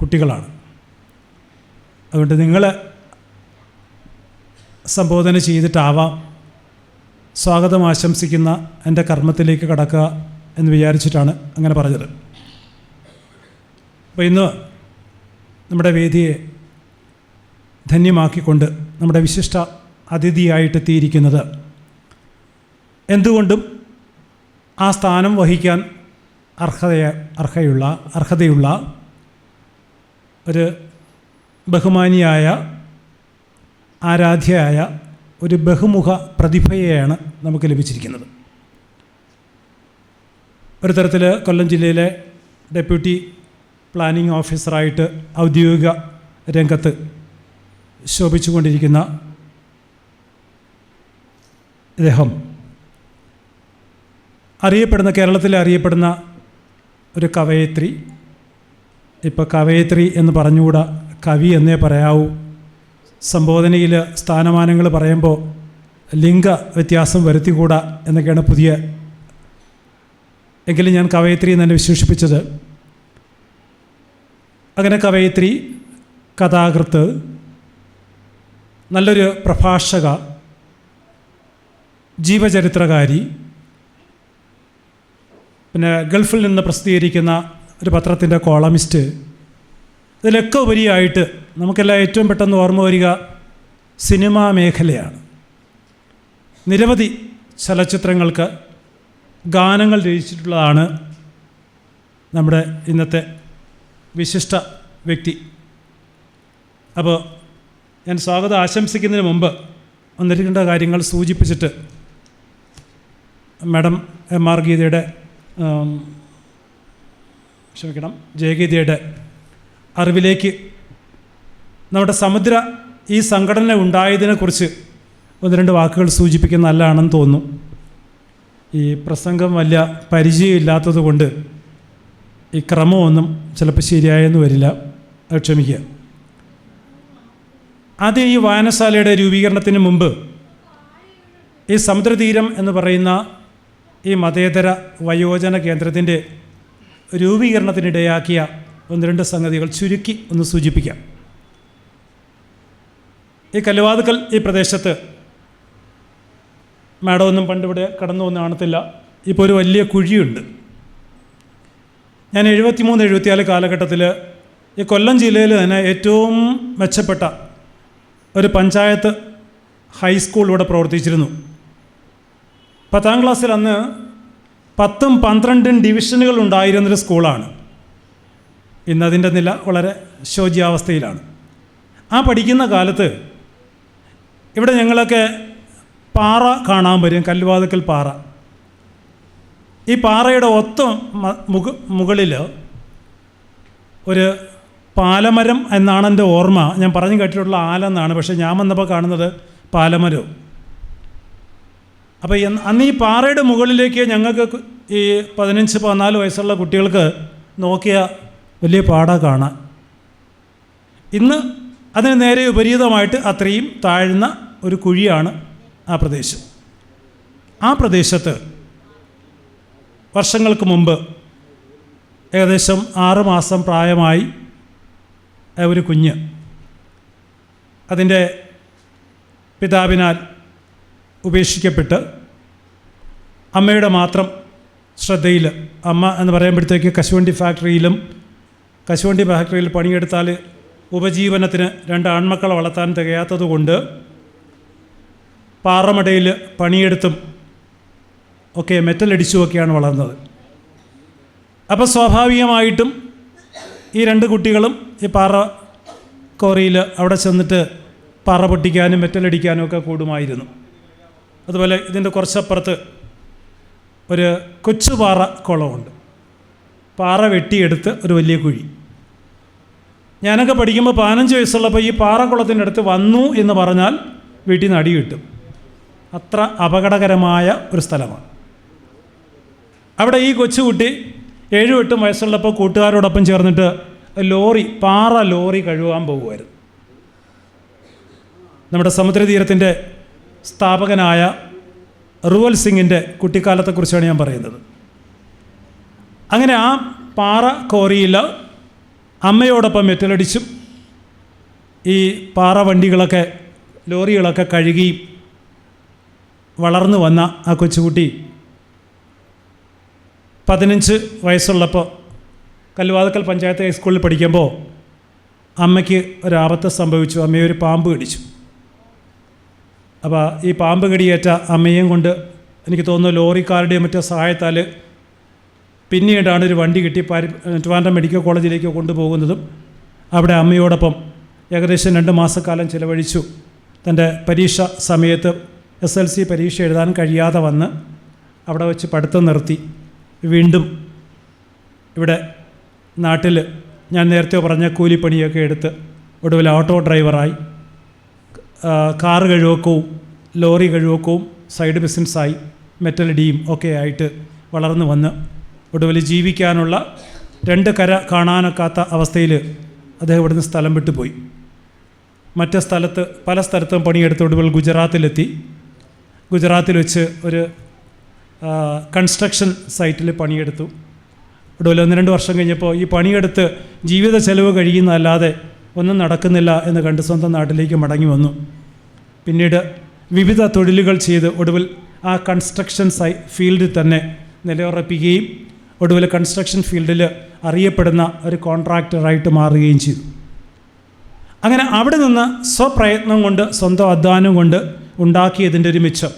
കുട്ടികളാണ്. അതുകൊണ്ട് നിങ്ങളെ സംബോധന ചെയ്തിട്ടാവാം സ്വാഗതം ആശംസിക്കുന്ന എൻ്റെ കർമ്മത്തിലേക്ക് കടക്കുക എന്ന് വിചാരിച്ചിട്ടാണ് അങ്ങനെ പറഞ്ഞത്. അപ്പോൾ ഇന്ന് നമ്മുടെ വേദിയെ ധന്യമാക്കിക്കൊണ്ട് നമ്മുടെ വിശിഷ്ട അതിഥിയായിട്ടെത്തിയിരിക്കുന്നത് എന്തുകൊണ്ടും ആ സ്ഥാനം വഹിക്കാൻ അർഹതയുള്ള ഒരു ബഹുമാനിയായ ആരാധ്യയായ ഒരു ബഹുമുഖ പ്രതിഭയെയാണ് നമുക്ക് ലഭിച്ചിരിക്കുന്നത്. ഒരു തരത്തിൽ കൊല്ലം ജില്ലയിലെ ഡെപ്യൂട്ടി പ്ലാനിംഗ് ഓഫീസറായിട്ട് ഔദ്യോഗിക രംഗത്ത് ശോഭിച്ചുകൊണ്ടിരിക്കുന്ന ഇദ്ദേഹം കേരളത്തിലെ അറിയപ്പെടുന്ന ഒരു കവയിത്രി. ഇപ്പോൾ കവയിത്രി എന്ന് പറഞ്ഞുകൂടാ, കവി എന്നേ പറയാവൂ. സംബോധനയിൽ സ്ഥാനമാനങ്ങൾ പറയുമ്പോൾ ലിംഗ വ്യത്യാസം വരുത്തിക്കൂടാ എന്നൊക്കെയാണ് പുതിയ, എങ്കിലും ഞാൻ കവയിത്രി എന്ന് തന്നെ വിശേഷിപ്പിച്ചത്. അങ്ങനെ കവയിത്രി, കഥാകൃത്ത്, നല്ലൊരു പ്രഭാഷക, ജീവചരിത്രകാരി, പിന്നെ ഗൾഫിൽ നിന്ന് പ്രസിദ്ധീകരിക്കുന്ന ഒരു പത്രത്തിൻ്റെ കോളമിസ്റ്റ്. ഇതിലൊക്കെ ഉപരിയായിട്ട് നമുക്കെല്ലാം ഏറ്റവും പെട്ടെന്ന് ഓർമ്മ വരിക സിനിമാ മേഖലയാണ്. നിരവധി ചലച്ചിത്രങ്ങൾക്ക് ഗാനങ്ങൾ രചിച്ചിട്ടുള്ളതാണ് നമ്മുടെ ഇന്നത്തെ വിശിഷ്ട വ്യക്തി. അപ്പോൾ ഞാൻ സ്വാഗതം ആശംസിക്കുന്നതിന് മുമ്പ് ഒന്നിരിക്കേണ്ട കാര്യങ്ങൾ സൂചിപ്പിച്ചിട്ട് മാഡം M.R. ഗീതയുടെ ജയഗീതയുടെ അറിവിലേക്ക് നമ്മുടെ സമുദ്ര ഈ സംഘടന ഉണ്ടായതിനെക്കുറിച്ച് ഒന്ന് രണ്ട് വാക്കുകൾ സൂചിപ്പിക്കുന്ന നല്ലതാണെന്ന് തോന്നുന്നു. ഈ പ്രസംഗം വലിയ പരിചയമില്ലാത്തത് കൊണ്ട് ഈ ക്രമമൊന്നും ചിലപ്പോൾ ശരിയായെന്ന് വരില്ല, അത് ക്ഷമിക്കുക. ആദ്യം ഈ വായനശാലയുടെ രൂപീകരണത്തിന് മുമ്പ് ഈ സമുദ്രതീരം എന്ന് പറയുന്ന ഈ മതേതര വയോജന കേന്ദ്രത്തിൻ്റെ രൂപീകരണത്തിനിടയാക്കിയ ഒന്ന് രണ്ട് സംഗതികൾ ചുരുക്കി ഒന്ന് സൂചിപ്പിക്കാം. ഈ കല്ലുവാതുക്കൽ ഈ പ്രദേശത്ത് മാഡം ഒന്നും പണ്ടിവിടെ കടന്നു വന്ന് കാണത്തില്ല. ഇപ്പോൾ ഒരു വലിയ കുഴിയുണ്ട്. ഞാൻ 73-74 കാലഘട്ടത്തിൽ ഈ കൊല്ലം ജില്ലയിൽ തന്നെ ഏറ്റവും മെച്ചപ്പെട്ട ഒരു പഞ്ചായത്ത് ഹൈസ്കൂൾ ഇവിടെ പ്രവർത്തിച്ചിരുന്നു. 10ാം ക്ലാസ്സിൽ അന്ന് 10ഉം 12ഉം ഡിവിഷനുകൾ ഉണ്ടായിരുന്നൊരു സ്കൂളാണ്. ഇന്നതിൻ്റെ നില വളരെ ശോച്യാവസ്ഥയിലാണ്. ആ പഠിക്കുന്ന കാലത്ത് ഇവിടെ ഞങ്ങളൊക്കെ പാറ കാണാൻ വരും, കല്ലുവാതുക്കൽ പാറ. ഈ പാറയുടെ മുകളിൽ ഒരു പാലമരം എന്നാണ് എൻ്റെ ഓർമ്മ. ഞാൻ പറഞ്ഞു കേട്ടിട്ടുള്ള ആലെന്നാണ്, പക്ഷേ ഞാൻ വന്നപ്പോൾ കാണുന്നത് പാലമരവും. അപ്പോൾ അന്ന് ഈ പാറയുടെ മുകളിലേക്ക് ഞങ്ങൾക്ക് ഈ 15-14 വയസ്സുള്ള കുട്ടികൾക്ക് നോക്കിയ വലിയ പാട കാണാൻ. ഇന്ന് അതിന് നേരെ വിപരീതമായിട്ട് അത്രയും താഴ്ന്ന ഒരു കുഴിയാണ് ആ പ്രദേശം. ആ പ്രദേശത്ത് വർഷങ്ങൾക്ക് മുമ്പ് ഏകദേശം 6 മാസം പ്രായമായി ഒരു കുഞ്ഞ് അതിൻ്റെ പിതാവിനാൽ ഉപേക്ഷിക്കപ്പെട്ട് അമ്മയുടെ മാത്രം ശ്രദ്ധയിൽ, അമ്മ എന്ന് പറയുമ്പോഴത്തേക്ക് കശുവണ്ടി ഫാക്ടറിയിൽ പണിയെടുത്താൽ ഉപജീവനത്തിന് 2 ആൺമക്കളെ വളർത്താൻ തികയാത്തതുകൊണ്ട് പാറമടയിൽ പണിയെടുത്തും ഒക്കെ മെറ്റലടിച്ചുമൊക്കെയാണ് വളർന്നത്. അപ്പോൾ സ്വാഭാവികമായിട്ടും ഈ 2 കുട്ടികളും ഈ പാറ കോറിയിൽ അവിടെ ചെന്നിട്ട് പാറ പൊട്ടിക്കാനും മെറ്റലടിക്കാനും ഒക്കെ കൂടുമായിരുന്നു. അതുപോലെ ഇതിൻ്റെ കുറച്ചപ്പുറത്ത് ഒരു കൊച്ചു പാറ കുളമുണ്ട്. പാറ വെട്ടിയെടുത്ത് ഒരു വലിയ കുഴി. ഞാനൊക്കെ പഠിക്കുമ്പോൾ 15 വയസ്സുള്ളപ്പോൾ ഈ പാറക്കുളത്തിൻ്റെ അടുത്ത് വന്നു എന്ന് പറഞ്ഞാൽ വീട്ടിൽ നിന്ന് അടി കിട്ടും. അത്ര അപകടകരമായ ഒരു സ്ഥലമാണ്. അവിടെ ഈ കൊച്ചുകുട്ടി 7-8 വയസ്സുള്ളപ്പോൾ കൂട്ടുകാരോടൊപ്പം ചേർന്നിട്ട് പാറ ലോറി കഴുകാൻ പോകുമായിരുന്നു. നമ്മുടെ സമുദ്രതീരത്തിൻ്റെ സ്ഥാപകനായ റുവൽ സിംഗിൻ്റെ കുട്ടിക്കാലത്തെക്കുറിച്ചാണ് ഞാൻ പറയുന്നത്. അങ്ങനെ ആ പാറ കോറിയിൽ അമ്മയോടൊപ്പം മെറ്റലടിച്ചും ഈ പാറ വണ്ടികളൊക്കെ ലോറികളൊക്കെ കഴുകിയും വളർന്നു വന്ന ആ കൊച്ചുകുട്ടി 15 വയസ്സുള്ളപ്പോൾ കല്ലുവാതുക്കൽ പഞ്ചായത്ത് ഹൈസ്കൂളിൽ പഠിക്കുമ്പോൾ അമ്മയ്ക്ക് ഒരാപത്ത് സംഭവിച്ചു. അമ്മയെ ഒരു പാമ്പ് കടിച്ചു. അപ്പോൾ ഈ പാമ്പ് കടിയേറ്റ അമ്മയെയും കൊണ്ട് എനിക്ക് തോന്നുന്നു ലോറിക്കാരുടെയും മറ്റു സഹായത്താൽ പിന്നീടാണ് ഒരു വണ്ടി കിട്ടി ട്രിവാൻഡ്രം മെഡിക്കൽ കോളേജിലേക്ക് കൊണ്ടുപോകുന്നതും അവിടെ അമ്മയോടൊപ്പം ഏകദേശം 2 മാസക്കാലം ചിലവഴിച്ചു. തൻ്റെ പരീക്ഷ സമയത്ത് SLC പരീക്ഷ എഴുതാൻ കഴിയാതെ വന്ന് അവിടെ വെച്ച് പഠിത്തം നിർത്തി. വീണ്ടും ഇവിടെ നാട്ടിൽ ഞാൻ നേരത്തെ പറഞ്ഞ കൂലിപ്പണിയൊക്കെ എടുത്ത് ഒടുവിൽ ഓട്ടോ ഡ്രൈവറായി, കാറ് കഴുവക്കവും ലോറി കഴുവക്കവും സൈഡ് ബിസിനസ്സായി മെറ്റലടിയും ഒക്കെ ആയിട്ട് വളർന്നു വന്ന് ഒടുവിൽ ജീവിക്കാനുള്ള 2 കര കാണാനൊക്കാത്ത അവസ്ഥയിൽ അദ്ദേഹം ഇവിടുന്ന് സ്ഥലം വിട്ടുപോയി. പല സ്ഥലത്തും പണിയെടുത്ത് ഒടുവിൽ ഗുജറാത്തിലെത്തി. ഗുജറാത്തിൽ വെച്ച് ഒരു കൺസ്ട്രക്ഷൻ സൈറ്റിൽ പണിയെടുത്തു. ഒടുവിൽ 1-2 വർഷം കഴിഞ്ഞപ്പോൾ ഈ പണിയെടുത്ത് ജീവിത ചെലവ് കഴിയുന്നതല്ലാതെ ഒന്നും നടക്കുന്നില്ല എന്ന് കണ്ട് സ്വന്തം നാട്ടിലേക്ക് മടങ്ങി വന്നു. പിന്നീട് വിവിധ തൊഴിലുകൾ ചെയ്ത് ഒടുവിൽ ആ കൺസ്ട്രക്ഷൻ ഫീൽഡിൽ തന്നെ നിലയുറപ്പിക്കുകയും ഒടുവിൽ കൺസ്ട്രക്ഷൻ ഫീൽഡിൽ അറിയപ്പെടുന്ന ഒരു കോൺട്രാക്ടറായിട്ട് മാറുകയും ചെയ്തു. അങ്ങനെ അവിടെ നിന്ന് സ്വപ്രയത്നം കൊണ്ട് സ്വന്തം അധ്വാനം കൊണ്ട് ഉണ്ടാക്കിയതിൻ്റെ ഒരു മിച്ചം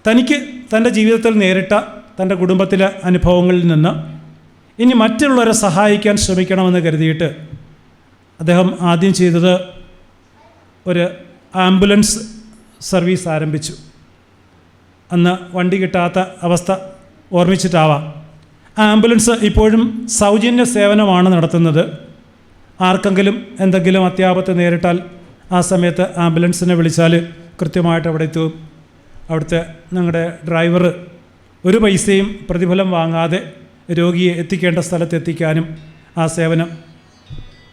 തനിക്ക് തൻ്റെ ജീവിതത്തിൽ നേരിട്ട തൻ്റെ കുടുംബത്തിലെ അനുഭവങ്ങളിൽ നിന്ന് ഇനി മറ്റുള്ളവരെ സഹായിക്കാൻ ശ്രമിക്കണമെന്ന് കരുതിയിട്ട് അദ്ദേഹം ആദ്യം ചെയ്തത് ഒരു ആംബുലൻസ് സർവീസ് ആരംഭിച്ചു. അന്ന് വണ്ടി കിട്ടാത്ത അവസ്ഥ ഓർമ്മിച്ചിട്ടാവാം. ആ ആംബുലൻസ് ഇപ്പോഴും സൗജന്യ സേവനമാണ് നടത്തുന്നത്. ആർക്കെങ്കിലും എന്തെങ്കിലും അത്യാപത്ത് നേരിട്ടാൽ ആ സമയത്ത് ആംബുലൻസിനെ വിളിച്ചാൽ കൃത്യമായിട്ട് അവിടെ എത്തും. അവിടുത്തെ ഞങ്ങളുടെ ഡ്രൈവർ ഒരു പൈസയും പ്രതിഫലം വാങ്ങാതെ രോഗിയെ എത്തിക്കേണ്ട സ്ഥലത്ത് എത്തിക്കാനും ആ സേവനം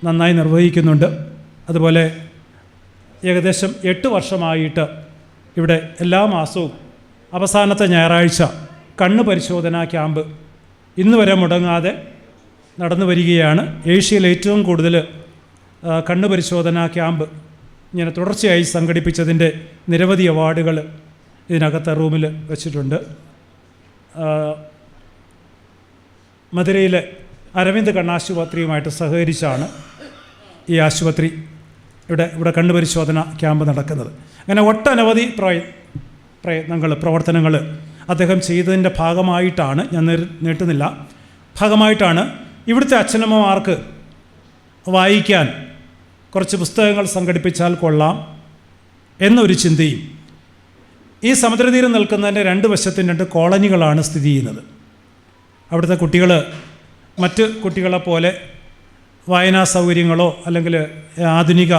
നന്നായി നിർവഹിക്കുന്നുണ്ട്. അതുപോലെ ഏകദേശം 8 വർഷമായിട്ട് ഇവിടെ എല്ലാ മാസവും അവസാനത്തെ ഞായറാഴ്ച കണ്ണ് പരിശോധനാ ക്യാമ്പ് ഇന്ന് വരെ മുടങ്ങാതെ നടന്നു വരികയാണ്. ഏഷ്യയിൽ ഏറ്റവും കൂടുതൽ കണ്ണ് പരിശോധനാ ക്യാമ്പ് ഇങ്ങനെ തുടർച്ചയായി സംഘടിപ്പിച്ചതിൻ്റെ നിരവധി അവാർഡുകൾ ഇതിനകത്തെ റൂമിൽ വെച്ചിട്ടുണ്ട്. മധുരയിലെ അരവിന്ദ് കണ്ണാശുപത്രിയുമായിട്ട് സഹകരിച്ചാണ് ഈ ആശുപത്രി ഇവിടെ കണ്ണ് പരിശോധന ക്യാമ്പ് നടക്കുന്നത്. അങ്ങനെ ഒട്ടനവധി പ്രവർത്തനങ്ങൾ അദ്ദേഹം ചെയ്തതിൻ്റെ ഭാഗമായിട്ടാണ്, ഞാൻ നീട്ടുന്നില്ല, ഭാഗമായിട്ടാണ് ഇവിടുത്തെ അച്ഛനമ്മമാർക്ക് വായിക്കാൻ കുറച്ച് പുസ്തകങ്ങൾ സംഘടിപ്പിച്ചാൽ കൊള്ളാം എന്നൊരു ചിന്തയും. ഈ സമുദ്രതീരം നിൽക്കുന്നതിൻ്റെ 2 വശത്തും 2 കോളനികളാണ് സ്ഥിതി ചെയ്യുന്നത്. അവിടുത്തെ കുട്ടികൾ മറ്റ് കുട്ടികളെപ്പോലെ വായനാ സൗകര്യങ്ങളോ അല്ലെങ്കിൽ ആധുനിക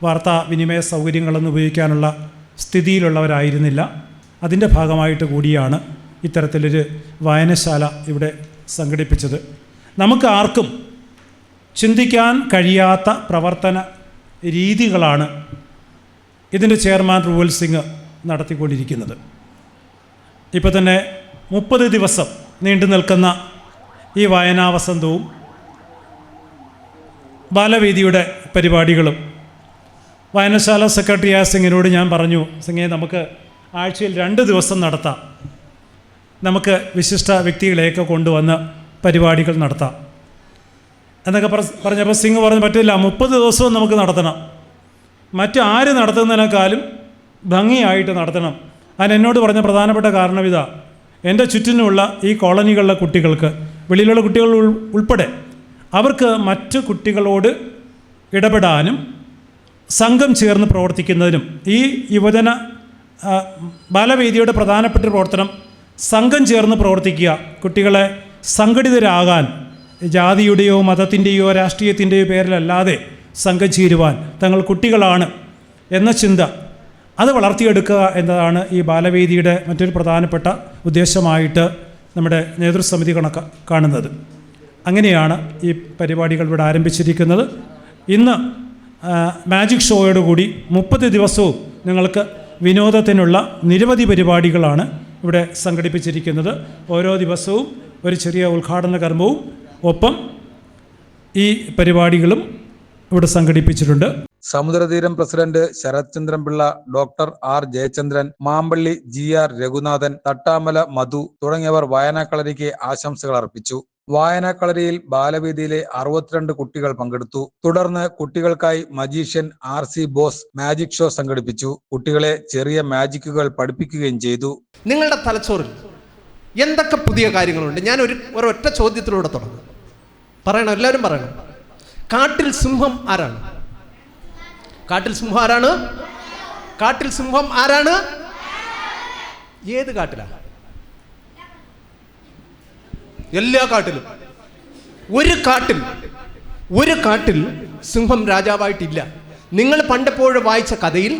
വാർത്താവിനിമയ സൗകര്യങ്ങളൊന്നും ഉപയോഗിക്കാനുള്ള സ്ഥിതിയിലുള്ളവരായിരുന്നില്ല. അതിൻ്റെ ഭാഗമായിട്ട് കൂടിയാണ് ഇത്തരത്തിലൊരു വായനശാല ഇവിടെ സംഘടിപ്പിച്ചത്. നമുക്ക് ആർക്കും ചിന്തിക്കാൻ കഴിയാത്ത പ്രവർത്തന രീതികളാണ് ഇതിൻ്റെ ചെയർമാൻ റൂവൽ സിംഗ് നടത്തിക്കൊണ്ടിരിക്കുന്നത്. ഇപ്പോൾ തന്നെ 30 ദിവസം നീണ്ടു നിൽക്കുന്ന ഈ വായനാ വസന്തവും ബാലവേദിയുടെ പരിപാടികളും വായനശാല സെക്രട്ടറിയായ സിംഗിനോട് ഞാൻ പറഞ്ഞു, സിംഗെ നമുക്ക് ആഴ്ചയിൽ 2 ദിവസം നടത്താം, നമുക്ക് വിശിഷ്ട വ്യക്തികളെയൊക്കെ കൊണ്ടുവന്ന് പരിപാടികൾ നടത്താം എന്നൊക്കെ പറഞ്ഞപ്പോൾ സിംഗ് പറഞ്ഞു പറ്റില്ല, 30 ദിവസവും നമുക്ക് നടത്തണം, മറ്റാര് നടത്തുന്നതിനേക്കാളും ഭംഗിയായിട്ട് നടത്തണം. അതിനെന്നോട് പറഞ്ഞ പ്രധാനപ്പെട്ട കാരണം ഇതാ, എൻ്റെ ചുറ്റിനുമുള്ള ഈ കോളനികളിലെ കുട്ടികൾക്ക്, വെളിയിലുള്ള കുട്ടികൾ ഉൾപ്പെടെ, അവർക്ക് മറ്റു കുട്ടികളോട് ഇടപെടാനും സംഘം ചേർന്ന് പ്രവർത്തിക്കുന്നതിനും ഈ യുവജന ബാലവേദിയുടെ പ്രധാനപ്പെട്ട പ്രവർത്തനം സംഘം ചേർന്ന് പ്രവർത്തിക്കുക, കുട്ടികളെ സംഘടിതരാകാൻ ജാതിയുടെയോ മതത്തിൻ്റെയോ രാഷ്ട്രീയത്തിൻ്റെയോ പേരിലല്ലാതെ സംഘം ചേരുവാൻ തങ്ങൾ കുട്ടികളാണ് എന്ന ചിന്ത അത് വളർത്തിയെടുക്കുക എന്നതാണ് ഈ ബാലവേദിയുടെ മറ്റൊരു പ്രധാനപ്പെട്ട ഉദ്ദേശമായിട്ട് നമ്മുടെ നേതൃസമിതി കാണുന്നത്. അങ്ങനെയാണ് ഈ പരിപാടികൾ ഇവിടെ ആരംഭിച്ചിരിക്കുന്നത്. ഇന്ന് മാജിക് ഷോയോടുകൂടി 30 ദിവസവും നിങ്ങൾക്ക് വിനോദത്തിനുള്ള നിരവധി പരിപാടികളാണ് ഇവിടെ സംഘടിപ്പിച്ചിരിക്കുന്നത്. ഓരോ ദിവസവും ഒരു ചെറിയ ഉദ്ഘാടന കർമ്മവും ഒപ്പം ഈ പരിപാടികളും ഇവിടെ സംഘടിപ്പിച്ചിട്ടുണ്ട്. Samudratheeram president Sarath Chandran Pillai, doctor R Jayachandran, Mampally GR Raghunathan, Thattamala Madhu തുടങ്ങിയവർ വായനാക്കളരിക്ക് ആശംസകൾ അർപ്പിച്ചു. വായനാക്കളരിയിൽ ബാലവേദിയിലെ 62 കുട്ടികൾ പങ്കെടുത്തു. തുടർന്ന് കുട്ടികൾക്കായി magician RC boss magic show സംഘടിപ്പിച്ചു. കുട്ടികളെ ചെറിയ മാജിക്കുകൾ പഠിപ്പിക്കുകയും ചെയ്തു. നിങ്ങളുടെ തലച്ചോറിൽ എന്തൊക്കെ പുതിയ കാര്യങ്ങളുണ്ട്? ഞാൻ ഒരൊറ്റ ചോദ്യത്തിലൂടെ തുടങ്ങും. പറയണം, എല്ലാവരും പറയണം. കാട്ടിൽ സിംഹം ആരാണ്? കാട്ടിൽ സിംഹം ആരാണ്? കാട്ടിൽ സിംഹം ആരാണ്? ഏത് കാട്ടിലാണ്? എല്ലാ കാട്ടിലും. ഒരു കാട്ടിൽ സിംഹം രാജാവായിട്ടില്ല. നിങ്ങൾ പണ്ടെപ്പോഴും വായിച്ച കഥയിൽ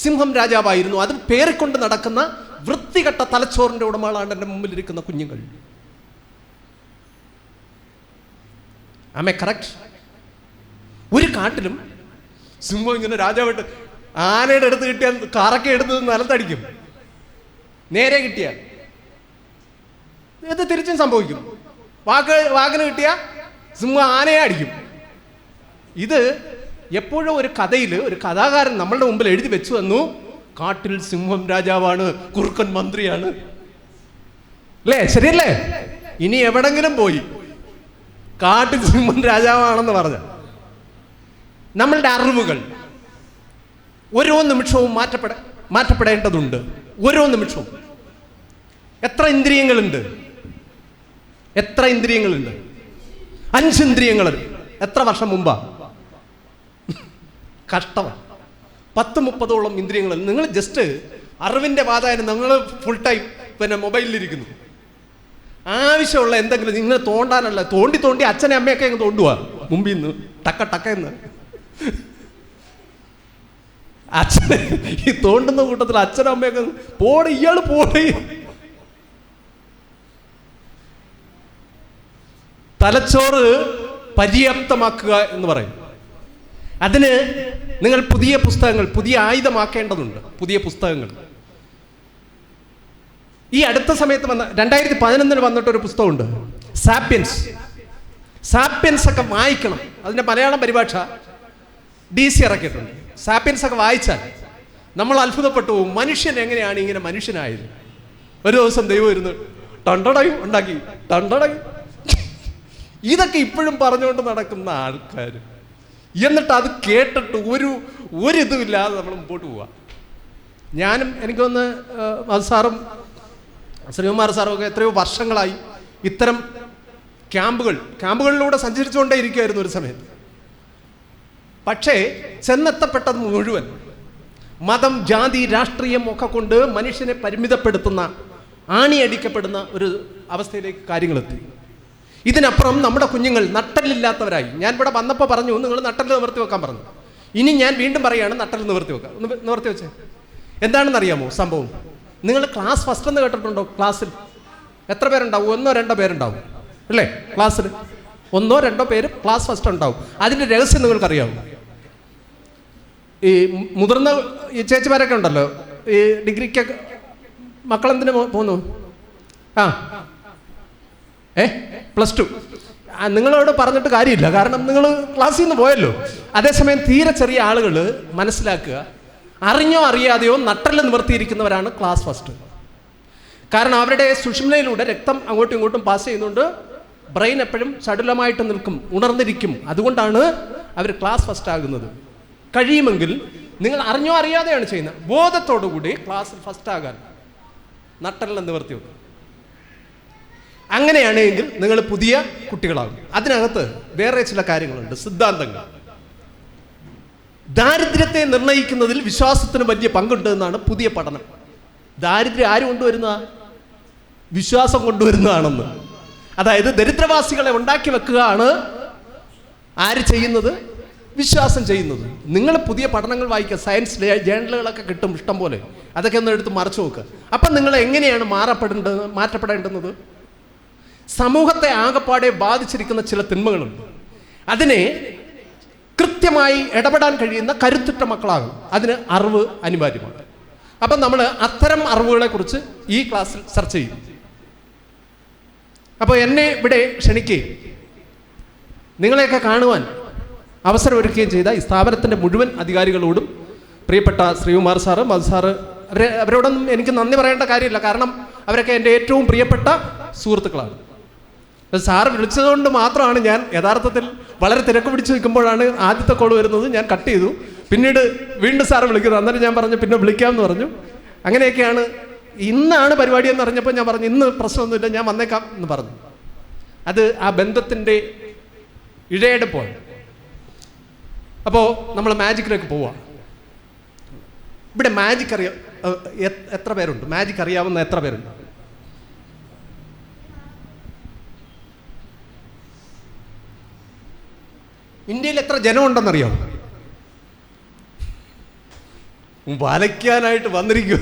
സിംഹം രാജാവായിരുന്നു. അത് പേറിക്കൊണ്ട് നടക്കുന്ന വൃത്തികെട്ട തലച്ചോറിന്റെ ഉടമകളാണ് എൻ്റെ മുമ്പിലിരിക്കുന്ന കുഞ്ഞുങ്ങൾ. Am I correct? ഒരു കാട്ടിലും സിംഹം ഇങ്ങനെ രാജാവായിട്ട് ആനയുടെ അടുത്ത് കിട്ടിയാൽ കറക്കെ എടുത്ത് നിലത്തടിക്കും. നേരെ കിട്ടിയാൽ ഇത് തിരിച്ചും സംഭവിക്കും. വാക്കിന് കിട്ടിയ സിംഹം ആനയെ അടിക്കും. ഇത് എപ്പോഴോ ഒരു കഥയിൽ ഒരു കഥാകാരൻ നമ്മളുടെ മുമ്പിൽ എഴുതി വെച്ചു തന്നു, കാട്ടിൽ സിംഹം രാജാവാണ്, കുറുക്കൻ മന്ത്രിയാണ്. അല്ലേ? ശരിയല്ലേ? ഇനി എവിടെങ്കിലും പോയി കാട്ടിൽ സിംഹം രാജാവാണെന്ന് പറഞ്ഞ നമ്മളുടെ അറിവുകൾ ഓരോ നിമിഷവും മാറ്റപ്പെടേണ്ടതുണ്ട്. ഓരോ നിമിഷവും എത്ര ഇന്ദ്രിയങ്ങളുണ്ട്? 5 ഇന്ദ്രിയങ്ങൾ. എത്ര വർഷം മുമ്പാ? കഷ്ടമാണ്. 10-30ഓളം ഇന്ദ്രിയങ്ങൾ. നിങ്ങൾ ജസ്റ്റ് അറിവിൻ്റെ വാതായനം, നിങ്ങൾ ഫുൾ ടൈം പിന്നെ മൊബൈലിലിരിക്കുന്നു. ആവശ്യമുള്ള എന്തെങ്കിലും നിങ്ങൾ തോണ്ടാനല്ല, തോണ്ടി അച്ഛനെ അമ്മയൊക്കെ അങ്ങ് തോണ്ടുവാ മുമ്പിൽ നിന്ന് ടക്കെന്ന്. അച്ഛനെ ഈ തോണ്ടുന്ന കൂട്ടത്തിൽ അച്ഛനും അമ്മയൊക്കെ ഇയാൾ പോടി. തലച്ചോറ് പര്യാപ്തമാക്കുക എന്ന് പറയും. അതിന് നിങ്ങൾ പുതിയ പുസ്തകങ്ങൾ, പുതിയ ആയുധമാക്കേണ്ടതുണ്ട്. പുതിയ പുസ്തകങ്ങൾ ഈ അടുത്ത സമയത്ത് 2011 വന്നിട്ടൊരു പുസ്തകമുണ്ട്, സാപ്പിയൻസ് ഒക്കെ വായിക്കണം. അതിൻ്റെ മലയാളം പരിഭാഷ DC ഇറക്കിയിട്ടുണ്ട്. സാപ്പിയൻസ് ഒക്കെ വായിച്ചാൽ നമ്മൾ അത്ഭുതപ്പെട്ടു പോകും. മനുഷ്യൻ എങ്ങനെയാണ് ഇങ്ങനെ മനുഷ്യനായത്? ഒരു ദിവസം ദൈവം ഇരുന്ന് ടണ്ടടയും ഉണ്ടാക്കി, ടണ്ടടയും. ഇതൊക്കെ ഇപ്പോഴും പറഞ്ഞുകൊണ്ട് നടക്കുന്ന ആൾക്കാർ, എന്നിട്ട് അത് കേട്ടിട്ട് ഒരിതുമില്ലാതെ നമ്മൾ മുമ്പോട്ട് പോവുക. ഞാനും എനിക്കൊന്ന് സാറും ശ്രീകുമാർ സാറും ഒക്കെ എത്രയോ വർഷങ്ങളായി ഇത്തരം ക്യാമ്പുകളിലൂടെ സഞ്ചരിച്ചുകൊണ്ടേ ഇരിക്കുമായിരുന്നു ഒരു സമയത്ത്. പക്ഷേ ചെന്നെത്തപ്പെട്ടത് മുഴുവൻ മതം, ജാതി, രാഷ്ട്രീയം ഒക്കെ കൊണ്ട് മനുഷ്യനെ പരിമിതപ്പെടുത്തുന്ന, ആണിയടിക്കപ്പെടുന്ന ഒരു അവസ്ഥയിലേക്ക് കാര്യങ്ങളെത്തി. ഇതിനപ്പുറം നമ്മുടെ കുഞ്ഞുങ്ങൾ നട്ടലില്ലാത്തവരായി. ഞാൻ ഇവിടെ വന്നപ്പോൾ പറഞ്ഞു, നിങ്ങൾ നട്ടൽ നിവർത്തി വെക്കാൻ പറഞ്ഞു. ഇനി ഞാൻ വീണ്ടും പറയുകയാണ്, നട്ടൽ നിവർത്തി വെക്കാം. നിവർത്തി വെച്ചേ. എന്താണെന്നറിയാമോ സംഭവം? നിങ്ങൾ ക്ലാസ് ഫസ്റ്റ് എന്ന് കേട്ടിട്ടുണ്ടോ? ക്ലാസ്സിൽ എത്ര പേരുണ്ടാവും? 1-2 പേരുണ്ടാവും അല്ലേ? ക്ലാസ്സിൽ 1-2 പേര് ക്ലാസ് ഫസ്റ്റ് ഉണ്ടാവും. അതിൻ്റെ രഹസ്യം നിങ്ങൾക്കറിയാവും. ഈ മുതിർന്ന ഈ ചേച്ചിമാരൊക്കെ ഉണ്ടല്ലോ, ഈ ഡിഗ്രിക്കൊക്കെ മക്കളെന്തിനു പോന്നു? +2. നിങ്ങളോട് പറഞ്ഞിട്ട് കാര്യമില്ല, കാരണം നിങ്ങൾ ക്ലാസ്സിൽ നിന്ന് പോയല്ലോ. അതേസമയം തീരെ ചെറിയ ആളുകൾ മനസ്സിലാക്കുക, അറിഞ്ഞോ അറിയാതെയോ നട്ടല് നിവർത്തിയിരിക്കുന്നവരാണ് ക്ലാസ് ഫസ്റ്റ്. കാരണം അവരുടെ സുഷുമ്നയിലൂടെ രക്തം അങ്ങോട്ടും ഇങ്ങോട്ടും പാസ് ചെയ്യുന്നുണ്ട്. ബ്രെയിൻ എപ്പോഴും ചടുലമായിട്ട് നിൽക്കും, ഉണർന്നിരിക്കും. അതുകൊണ്ടാണ് അവർ ക്ലാസ് ഫസ്റ്റ് ആകുന്നത്. കഴിയുമെങ്കിൽ നിങ്ങൾ അറിഞ്ഞോ അറിയാതെയാണ് ചെയ്യുന്നത്, ബോധത്തോടു കൂടി ക്ലാസ്സിൽ ഫസ്റ്റ് ആകാൻ നട്ടലിനെ നിവർത്തി വെക്കും. അങ്ങനെയാണെങ്കിൽ നിങ്ങൾ പുതിയ കുട്ടികളാകും. അതിനകത്ത് വേറെ ചില കാര്യങ്ങളുണ്ട്, സിദ്ധാന്തങ്ങൾ. ദാരിദ്ര്യത്തെ നിർണ്ണയിക്കുന്നതിൽ വിശ്വാസത്തിന് വലിയ പങ്കുണ്ട് എന്നാണ് പുതിയ പഠനം. ദാരിദ്ര്യം ആര് കൊണ്ടുവരുന്ന? വിശ്വാസം കൊണ്ടുവരുന്നതാണെന്ന്. അതായത് ദരിദ്രവാസികളെ ഉണ്ടാക്കി വെക്കുകയാണ് ആര് ചെയ്യുന്നത്? വിശ്വാസം ചെയ്യുന്നത്. നിങ്ങൾ പുതിയ പഠനങ്ങൾ വായിക്കുക, സയൻസ് ജേണലുകളൊക്കെ കിട്ടും ഇഷ്ടം പോലെ. അതൊക്കെ ഒന്ന് എടുത്ത് മറച്ചു നോക്കുക. അപ്പം നിങ്ങൾ എങ്ങനെയാണ് മാറ്റപ്പെടേണ്ടുന്നത്? സമൂഹത്തെ ആകപ്പാടെ ബാധിച്ചിരിക്കുന്ന ചില തിന്മകളുണ്ട്. അതിനെ കൃത്യമായി ഇടപെടാൻ കഴിയുന്ന കരുത്തുറ്റ മക്കളാകും. അതിന് അറിവ് അനിവാര്യമാണ്. അപ്പം നമ്മൾ അത്തരം അറിവുകളെ കുറിച്ച് ഈ ക്ലാസ്സിൽ ചർച്ച ചെയ്യും. അപ്പോൾ എന്നെ ഇവിടെ ക്ഷണിക്കുകയും നിങ്ങളെയൊക്കെ കാണുവാൻ അവസരം ഒരുക്കുകയും ചെയ്ത ഈ സ്ഥാപനത്തിൻ്റെ മുഴുവൻ അധികാരികളോടും പ്രിയപ്പെട്ട ശ്രീകുമാർ സാറ്, മധു സാറ്, അവരോടൊന്നും എനിക്ക് നന്ദി പറയേണ്ട കാര്യമില്ല. കാരണം അവരൊക്കെ എൻ്റെ ഏറ്റവും പ്രിയപ്പെട്ട സുഹൃത്തുക്കളാണ്. സാറ് വിളിച്ചതുകൊണ്ട് മാത്രമാണ് ഞാൻ യഥാർത്ഥത്തിൽ വളരെ തിരക്ക് പിടിച്ച് നിൽക്കുമ്പോഴാണ് ആദ്യത്തെ കോൾ വരുന്നത്. ഞാൻ കട്ട് ചെയ്തു. പിന്നീട് വീണ്ടും സാറ് വിളിക്കുന്നത്. അന്നേരം ഞാൻ പറഞ്ഞു പിന്നെ വിളിക്കാമെന്ന് പറഞ്ഞു. അങ്ങനെയൊക്കെയാണ്. ഇന്നാണ് പരിപാടി എന്ന് അറിഞ്ഞപ്പോൾ ഞാൻ പറഞ്ഞു ഇന്ന് പ്രശ്നമൊന്നുമില്ല, ഞാൻ വന്നേക്കാം എന്ന് പറഞ്ഞു. അത് ആ ബന്ധത്തിൻ്റെ ഇഴയെടുപ്പാണ്. അപ്പോൾ നമ്മൾ മാജിക്കിലേക്ക് പോവാം. ഇവിടെ മാജിക് എത്ര പേരുണ്ട്? മാജിക് അറിയാവുന്ന എത്ര പേരുണ്ട്? ഇന്ത്യയിൽ എത്ര ജനമുണ്ടെന്നറിയാമോ? വലയ്ക്കാനായിട്ട് വന്നിരിക്കും.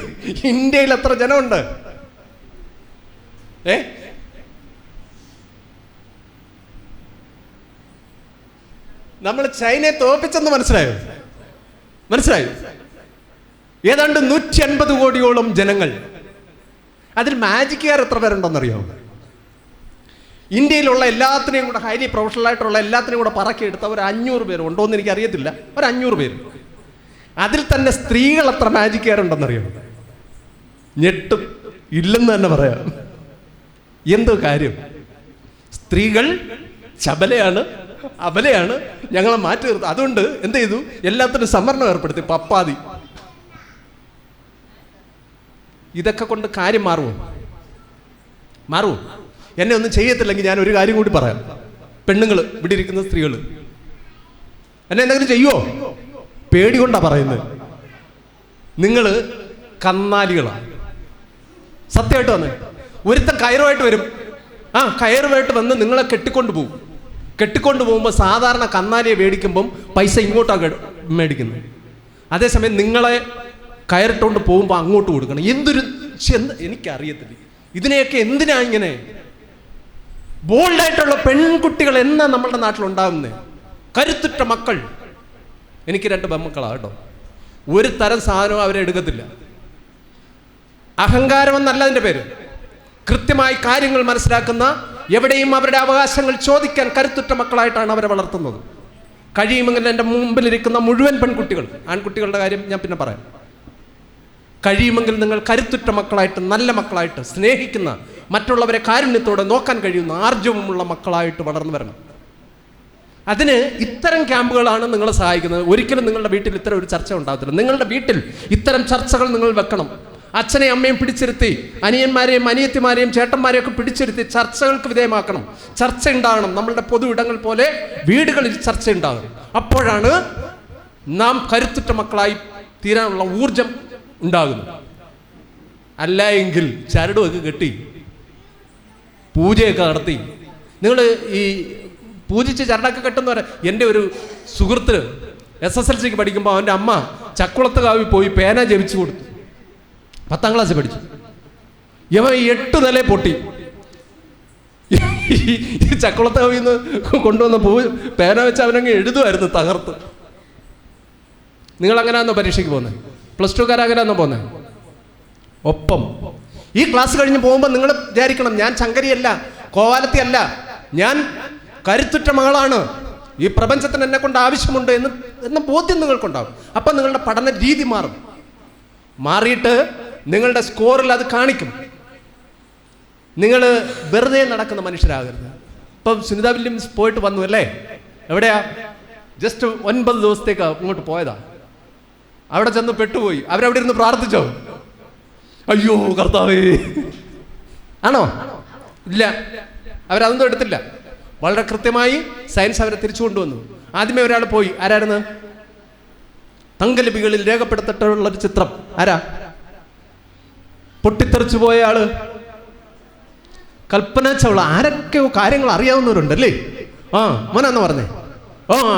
ഇന്ത്യയിൽ എത്ര ജനമുണ്ട്? നമ്മൾ ചൈനയെ തോൽപ്പിച്ചെന്ന് മനസ്സിലായോ? ഏതാണ്ട് 150 കോടിയോളം ജനങ്ങൾ. അതിൽ മാജിക്കുകാർ എത്ര പേരുണ്ടെന്നറിയാമോ? ഇന്ത്യയിലുള്ള എല്ലാത്തിനെയും കൂടെ ഹൈലി പ്രൊഫഷണലായിട്ടുള്ള എല്ലാത്തിനെയും കൂടെ പറക്കിയെടുത്ത ഒരു 500 പേര് ഉണ്ടോ എന്ന് എനിക്കറിയത്തില്ല, ഒരു 500 പേര്. അതിൽ തന്നെ സ്ത്രീകൾ എത്ര മാജിക്കാരുണ്ടെന്നറിയാം? ഞെട്ടും, ഇല്ലെന്ന് തന്നെ പറയാം. എന്തോ കാര്യം, സ്ത്രീകൾ ചബലയാണ്, അബലയാണ്, ഞങ്ങളെ മാറ്റി നിർത്തും. അതുകൊണ്ട് എന്ത് ചെയ്തു, എല്ലാത്തിനും സംവരണം ഏർപ്പെടുത്തി, പപ്പാതി. ഇതൊക്കെ കൊണ്ട് കാര്യം മാറുമോ? മാറുമോ? എന്നെ ഒന്നും ചെയ്യത്തില്ലെങ്കിൽ ഞാൻ ഒരു കാര്യം കൂടി പറയാം. പെണ്ണുങ്ങൾ, ഇവിടെ ഇരിക്കുന്ന സ്ത്രീകൾ എന്നെ എന്തെങ്കിലും ചെയ്യുമോ? പേടി കൊണ്ടാ പറയുന്നത്. നിങ്ങൾ കന്നാലികളാണ്. സത്യമായിട്ട് വന്ന് ഒരുത്തൻ കയറുമായിട്ട് വരും. കയറുമായിട്ട് വന്ന് നിങ്ങളെ കെട്ടിക്കൊണ്ട് പോകും. കെട്ടിക്കൊണ്ട് പോകുമ്പോൾ സാധാരണ കന്നാലിയെ മേടിക്കുമ്പം പൈസ ഇങ്ങോട്ടാണ് മേടിക്കുന്നത്. അതേസമയം നിങ്ങളെ കയറിട്ടുകൊണ്ട് പോകുമ്പോൾ അങ്ങോട്ട് കൊടുക്കണം. എന്തൊരു എനിക്കറിയത്തില്ല ഇതിനെയൊക്കെ എന്തിനാ ഇങ്ങനെ. ബോൾഡായിട്ടുള്ള പെൺകുട്ടികൾ എന്നാ നമ്മളുടെ നാട്ടിലുണ്ടാകുന്നത്? കരുത്തുറ്റ മക്കൾ. എനിക്ക് 2 പെൺമക്കളാണ് കേട്ടോ. ഒരു തരം സാധനവും അവരെ എടുക്കത്തില്ല. അഹങ്കാരം എന്നല്ല അതിൻ്റെ പേര്. കൃത്യമായി കാര്യങ്ങൾ മനസ്സിലാക്കുന്ന, എവിടെയും അവരുടെ അവകാശങ്ങൾ ചോദിക്കാൻ കരുത്തുറ്റ മക്കളായിട്ടാണ് അവരെ വളർത്തുന്നത്. കഴിയുമെങ്കിൽ എൻ്റെ മുമ്പിലിരിക്കുന്ന മുഴുവൻ പെൺകുട്ടികൾ, ആൺകുട്ടികളുടെ കാര്യം ഞാൻ പിന്നെ പറയാം, കഴിയുമെങ്കിൽ നിങ്ങൾ കരുത്തുറ്റ മക്കളായിട്ട്, നല്ല മക്കളായിട്ട്, സ്നേഹിക്കുന്ന, മറ്റുള്ളവരെ കാരുണ്യത്തോടെ നോക്കാൻ കഴിയുന്ന ആർജവമുള്ള മക്കളായിട്ട് വളർന്നു വരണം. അതിന് ഇത്തരം ക്യാമ്പുകളാണ് നിങ്ങളെ സഹായിക്കുന്നത്. ഒരിക്കലും നിങ്ങളുടെ വീട്ടിൽ ഇത്തരം ഒരു ചർച്ച ഉണ്ടാകത്തില്ല. നിങ്ങളുടെ വീട്ടിൽ ഇത്തരം ചർച്ചകൾ നിങ്ങൾ വെക്കണം. അച്ഛനെയും അമ്മയും പിടിച്ചിരുത്തി, അനിയന്മാരെയും അനിയത്തിമാരെയും ചേട്ടന്മാരെയും ഒക്കെ പിടിച്ചിരുത്തി ചർച്ചകൾക്ക് വിധേയമാക്കണം. ചർച്ച ഉണ്ടാകണം. നമ്മളുടെ പൊതു ഇടങ്ങൾ പോലെ വീടുകളിൽ ചർച്ച ഉണ്ടാകണം. അപ്പോഴാണ് നാം കരുത്തുറ്റ മക്കളായി തീരാനുള്ള ഊർജം ഉണ്ടാകുന്നു. അല്ല എങ്കിൽ ചരടുമൊക്കെ കെട്ടി പൂജയൊക്കെ നടത്തി നിങ്ങൾ ഈ പൂജിച്ച് ചരടൊക്കെ കെട്ടുന്നവരെ. എൻ്റെ ഒരു സുഹൃത്ത് SSLCക്ക് പഠിക്കുമ്പോൾ അവൻ്റെ അമ്മ ചക്കുളത്ത് കാവിൽ പോയി പേന ജപിച്ചു കൊടുത്തു. 10ാം ക്ലാസ് പഠിച്ചു. ഇവൻ 8 നില പൊട്ടി. ഈ ചക്കുളത്ത് കാവിൽ നിന്ന് കൊണ്ടുവന്ന പേന വെച്ച് അവനങ്ങ് എഴുതുമായിരുന്നു തകർത്ത്. നിങ്ങൾ അങ്ങനെയാണോ പരീക്ഷയ്ക്ക് പോകുന്നത്? +2കാരങ്ങനെയാണോ പോകുന്നത്? ഒപ്പം ഈ ക്ലാസ് കഴിഞ്ഞ് പോകുമ്പോൾ നിങ്ങൾ വിചാരിക്കണം, ഞാൻ ചങ്കരിയല്ല, കോവാലത്തി അല്ല, ഞാൻ കരുത്തുറ്റ മകളാണ്, ഈ പ്രപഞ്ചത്തിന് എന്നെ കൊണ്ട് ആവശ്യമുണ്ട് എന്ന ബോധ്യം നിങ്ങൾക്കുണ്ടാകും. അപ്പം നിങ്ങളുടെ പഠന രീതി മാറും. മാറിയിട്ട് നിങ്ങളുടെ സ്കോറിൽ അത് കാണിക്കും. നിങ്ങൾ വെറുതെ നടക്കുന്ന മനുഷ്യരാകരുത്. ഇപ്പം സുനിത വില്യംസ് പോയിട്ട് വന്നു അല്ലേ? എവിടെയാ? ജസ്റ്റ് 9 ദിവസത്തേക്ക് ഇങ്ങോട്ട് പോയതാ. അവിടെ ചെന്ന് പെട്ടുപോയി. അവരവിടെ ഇരുന്ന് പ്രാർത്ഥിച്ചോ? അയ്യോ കർത്താവേ, ആണോ? ഇല്ല, അവരതൊന്നും എടുത്തില്ല. വളരെ കൃത്യമായി സയൻസ് അവരെ തിരിച്ചു കൊണ്ടുവന്നു. ആദ്യമേ ഒരാൾ പോയി. ആരായിരുന്നു? തങ്കലിപികളിൽ രേഖപ്പെടുത്തിട്ടുള്ളൊരു ചിത്രം. ആരാ? പൊട്ടിത്തെറിച്ചു പോയ ആള് കൽപ്പന ചൗള. ആരൊക്കെയോ കാര്യങ്ങൾ അറിയാവുന്നവരുണ്ടല്ലേ? മോനാന്ന് പറഞ്ഞേ.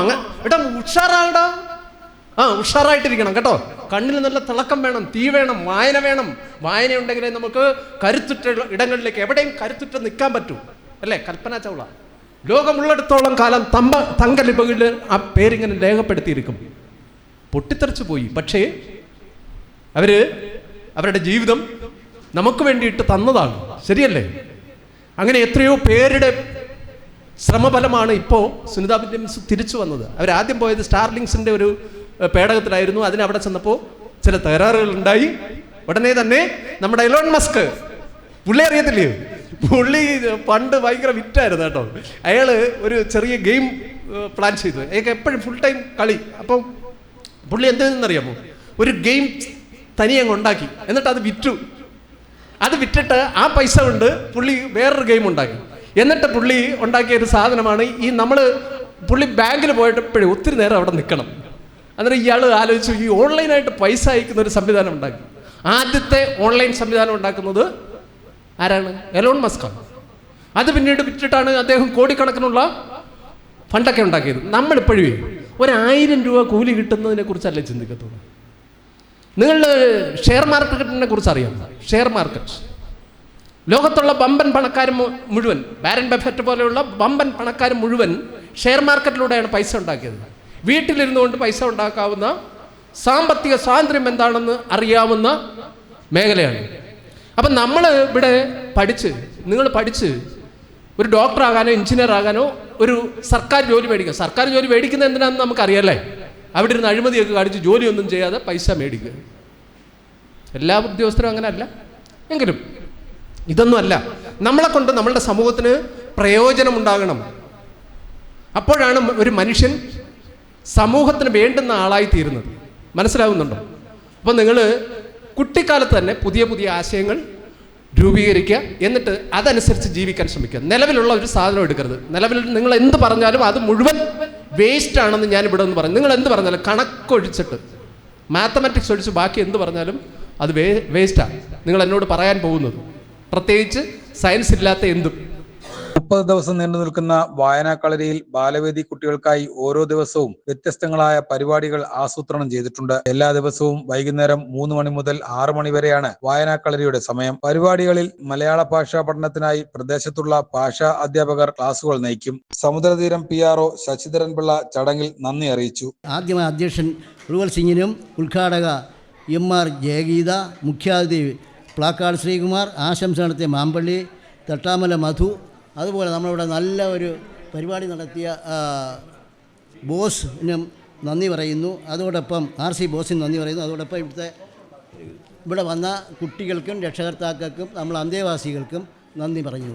അങ്ങനെ എടാ ഉഷാറാടാ. ഉഷാറായിട്ടിരിക്കണം കേട്ടോ. കണ്ണിൽ നല്ല തിളക്കം വേണം, തീ വേണം, വായന വേണം. വായന ഉണ്ടെങ്കിലേ നമുക്ക് കരുത്തുറ്റ ഇടങ്ങളിലേക്ക് എവിടെയും കരുത്തുറ്റ നിൽക്കാൻ പറ്റൂ അല്ലേ? കൽപ്പന ചൗള ലോകമുള്ളിടത്തോളം കാലം തങ്കലിപികളിൽ ആ പേരിങ്ങനെ രേഖപ്പെടുത്തിയിരിക്കും. പൊട്ടിത്തെറിച്ചു പോയി. പക്ഷേ അവരുടെ ജീവിതം നമുക്ക് വേണ്ടിയിട്ട് തന്നതാണ്. ശരിയല്ലേ? അങ്ങനെ എത്രയോ പേരുടെ ശ്രമഫലമാണ് ഇപ്പോൾ സുനിത വില്യംസ് തിരിച്ചു വന്നത്. അവരാദ്യം പോയത് സ്റ്റാർലിങ്സിൻ്റെ ഒരു പേടകത്തിലായിരുന്നു. അതിനവിടെ ചെന്നപ്പോൾ ചില തകരാറുകൾ ഉണ്ടായി. ഉടനെ തന്നെ നമ്മുടെ എലോൺ മസ്ക്, പുള്ളി അറിയത്തില്ലേ? പുള്ളി പണ്ട് ഭയങ്കര വിറ്റായിരുന്നു കേട്ടോ. അയാൾ ഒരു ചെറിയ ഗെയിം പ്ലാൻ ചെയ്തു. അയാൾക്ക് എപ്പോഴും ഫുൾ ടൈം കളി. അപ്പം പുള്ളി എന്തെന്നറിയാമോ? ഒരു ഗെയിം തനിയങ്ങ് ഉണ്ടാക്കി, എന്നിട്ട് അത് വിറ്റു. അത് വിറ്റിട്ട് ആ പൈസ കൊണ്ട് പുള്ളി വേറൊരു ഗെയിം ഉണ്ടാക്കി. എന്നിട്ട് പുള്ളി ഉണ്ടാക്കിയ ഒരു സാധനമാണ് ഈ പുള്ളി ബാങ്കിൽ പോയിട്ട് എപ്പോഴും ഒത്തിരി നേരം അവിടെ നിൽക്കണം. അന്നേരം ഇയാൾ ആലോചിച്ചു, ഈ ഓൺലൈനായിട്ട് പൈസ അയക്കുന്ന ഒരു സംവിധാനം ഉണ്ടാക്കി. ആദ്യത്തെ ഓൺലൈൻ സംവിധാനം ഉണ്ടാക്കുന്നത് ആരാണ്? എലോൺ മസ്കാണ്. അത് പിന്നീട് വിറ്റിട്ടാണ് അദ്ദേഹം കോടിക്കണക്കിനുള്ള ഫണ്ടൊക്കെ ഉണ്ടാക്കിയത്. നമ്മളിപ്പോഴേ 1000 രൂപ കൂലി കിട്ടുന്നതിനെ കുറിച്ചല്ലേ ചിന്തിക്കത്തുള്ളൂ. നിങ്ങൾ ഷെയർ മാർക്കറ്റിനെ കുറിച്ച് അറിയാം? ഷെയർ മാർക്കറ്റ് ലോകത്തുള്ള വമ്പൻ പണക്കാർ മുഴുവൻ, വാരൻ ബഫറ്റ് പോലെയുള്ള വമ്പൻ പണക്കാർ മുഴുവൻ ഷെയർ മാർക്കറ്റിലൂടെയാണ് പൈസ ഉണ്ടാക്കിയത്. വീട്ടിലിരുന്നു കൊണ്ട് പൈസ ഉണ്ടാക്കാവുന്ന സാമ്പത്തിക സ്വാതന്ത്ര്യം എന്താണെന്ന് അറിയാവുന്ന മേഖലയാണ്. അപ്പം നമ്മൾ ഇവിടെ നിങ്ങൾ പഠിച്ച് ഒരു ഡോക്ടറാകാനോ എഞ്ചിനീയർ ആകാനോ ഒരു സർക്കാർ ജോലി മേടിക്കുക. സർക്കാർ ജോലി മേടിക്കുന്നത് എന്തിനാണെന്ന് നമുക്കറിയാമല്ലേ. അവിടെ ഇരുന്ന് അഴിമതിയൊക്കെ കാണിച്ച് ജോലിയൊന്നും ചെയ്യാതെ പൈസ മേടിക്കുക. എല്ലാ ഉദ്യോഗസ്ഥരും അങ്ങനെ അല്ല. എങ്കിലും ഇതൊന്നും അല്ല. നമ്മളെ കൊണ്ട് നമ്മളുടെ സമൂഹത്തിന് പ്രയോജനമുണ്ടാകണം. അപ്പോഴാണ് ഒരു മനുഷ്യൻ സമൂഹത്തിന് വേണ്ടുന്ന ആളായി തീരുന്നത്. മനസ്സിലാകുന്നുണ്ടോ? അപ്പോൾ നിങ്ങൾ കുട്ടിക്കാലത്ത് തന്നെ പുതിയ പുതിയ ആശയങ്ങൾ രൂപീകരിക്കുക, എന്നിട്ട് അതനുസരിച്ച് ജീവിക്കാൻ ശ്രമിക്കുക. നിലവിലുള്ള ഒരു സാധനം എടുക്കരുത്. നിലവിൽ നിങ്ങൾ എന്ത് പറഞ്ഞാലും അത് മുഴുവൻ വേസ്റ്റ് ആണെന്ന് ഞാനിവിടെ ഒന്ന് പറഞ്ഞു. നിങ്ങൾ എന്ത് പറഞ്ഞാലും കണക്കൊഴിച്ചിട്ട്, മാത്തമാറ്റിക്സ് ഒഴിച്ച് ബാക്കി എന്ത് പറഞ്ഞാലും അത് വേസ്റ്റാണ് നിങ്ങൾ എന്നോട് പറയാൻ പോകുന്നത്, പ്രത്യേകിച്ച് സയൻസ് ഇല്ലാത്ത എന്തും. 30 ദിവസം നീണ്ടു നിൽക്കുന്ന വായനാക്കളരിയിൽ ബാലവേദി കുട്ടികൾക്കായി ഓരോ ദിവസവും വ്യത്യസ്തങ്ങളായ പരിപാടികൾ ആസൂത്രണം ചെയ്തിട്ടുണ്ട്. എല്ലാ ദിവസവും വൈകുന്നേരം 3 മണി മുതൽ 6 മണി വരെയാണ് വായനാക്കളരിയുടെ സമയം. പരിപാടികളിൽ മലയാള ഭാഷാ പഠനത്തിനായി പ്രദേശത്തുള്ള ഭാഷാ അധ്യാപകർ ക്ലാസുകൾ നയിക്കും. സമുദ്രതീരം PRO ശശിധരൻ പിള്ള ചടങ്ങിൽ നന്ദി അറിയിച്ചു. ആദ്യമായി അധ്യക്ഷൻ ഉൾവൽ സിംഗിനും ഉദ്ഘാടക MR ജയഗീത, മുഖ്യാതിഥി പ്ലാക്കാട് ശ്രീകുമാർ, ആശംസ നടത്തിയ മാമ്പള്ളി, തട്ടാമല മധു, അതുപോലെ നമ്മളിവിടെ നല്ല ഒരു പരിപാടി നടത്തിയ ബോസിനും നന്ദി പറയുന്നു. അതോടൊപ്പം RC ബോസിന് നന്ദി പറയുന്നു. അതോടൊപ്പം ഇവിടെ വന്ന കുട്ടികൾക്കും രക്ഷകർത്താക്കൾക്കും നമ്മൾ അന്തേവാസികൾക്കും നന്ദി പറഞ്ഞു.